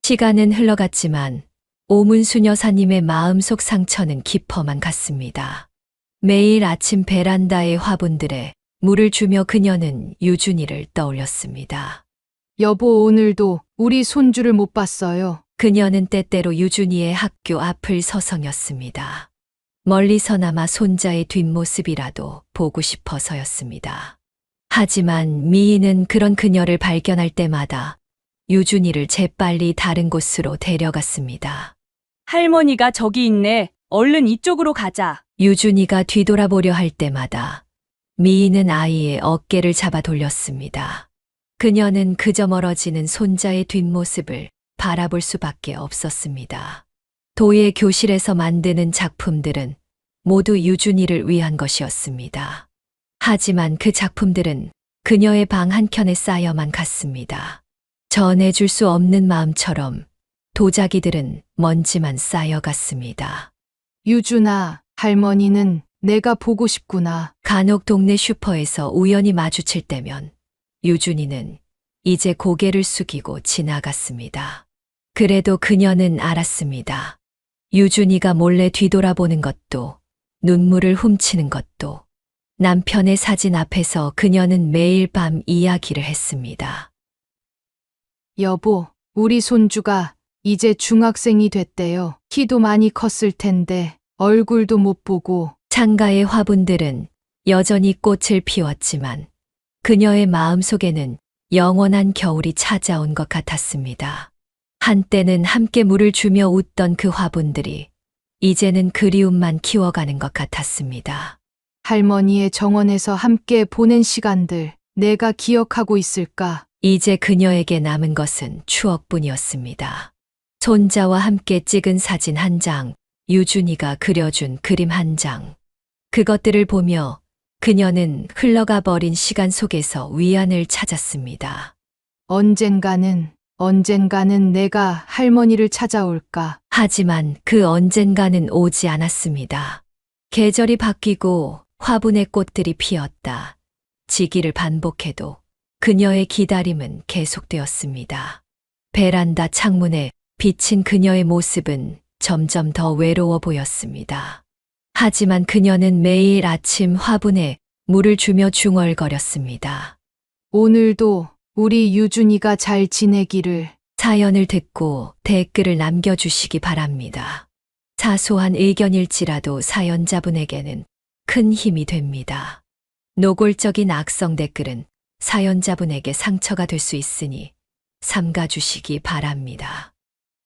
시간은 흘러갔지만 오문수 여사님의 마음속 상처는 깊어만 갔습니다. 매일 아침 베란다의 화분들에 물을 주며 그녀는 유준이를 떠올렸습니다. 여보, 오늘도 우리 손주를 못 봤어요. 그녀는 때때로 유준이의 학교 앞을 서성였습니다. 멀리서나마 손자의 뒷모습이라도 보고 싶어서였습니다. 하지만 미희는 그런 그녀를 발견할 때마다 유준이를 재빨리 다른 곳으로 데려갔습니다. 할머니가 저기 있네. 얼른 이쪽으로 가자. 유준이가 뒤돌아보려 할 때마다 미희는 아이의 어깨를 잡아 돌렸습니다. 그녀는 그저 멀어지는 손자의 뒷모습을 바라볼 수밖에 없었습니다. 도예 교실에서 만드는 작품들은 모두 유준이를 위한 것이었습니다. 하지만 그 작품들은 그녀의 방 한켠에 쌓여만 갔습니다. 전해줄 수 없는 마음처럼 도자기들은 먼지만 쌓여갔습니다. 유준아, 할머니는 내가 보고 싶구나. 간혹 동네 슈퍼에서 우연히 마주칠 때면 유준이는 이제 고개를 숙이고 지나갔습니다. 그래도 그녀는 알았습니다. 유준이가 몰래 뒤돌아보는 것도 눈물을 훔치는 것도 남편의 사진 앞에서 그녀는 매일 밤 이야기를 했습니다. 여보, 우리 손주가 이제 중학생이 됐대요. 키도 많이 컸을 텐데 얼굴도 못 보고. 창가의 화분들은 여전히 꽃을 피웠지만 그녀의 마음속에는 영원한 겨울이 찾아온 것 같았습니다. 한때는 함께 물을 주며 웃던 그 화분들이 이제는 그리움만 키워가는 것 같았습니다. 할머니의 정원에서 함께 보낸 시간들 내가 기억하고 있을까? 이제 그녀에게 남은 것은 추억뿐이었습니다. 손자와 함께 찍은 사진 한 장, 유준이가 그려준 그림 한 장. 그것들을 보며 그녀는 흘러가 버린 시간 속에서 위안을 찾았습니다. 언젠가는 내가 할머니를 찾아올까? 하지만 그 언젠가는 오지 않았습니다. 계절이 바뀌고 화분의 꽃들이 피었다. 지기를 반복해도 그녀의 기다림은 계속되었습니다. 베란다 창문에 비친 그녀의 모습은 점점 더 외로워 보였습니다. 하지만 그녀는 매일 아침 화분에 물을 주며 중얼거렸습니다. 오늘도 우리 유준이가 잘 지내기를. 사연을 듣고 댓글을 남겨주시기 바랍니다. 사소한 의견일지라도 사연자분에게는 큰 힘이 됩니다. 노골적인 악성 댓글은 사연자분에게 상처가 될 수 있으니 삼가주시기 바랍니다.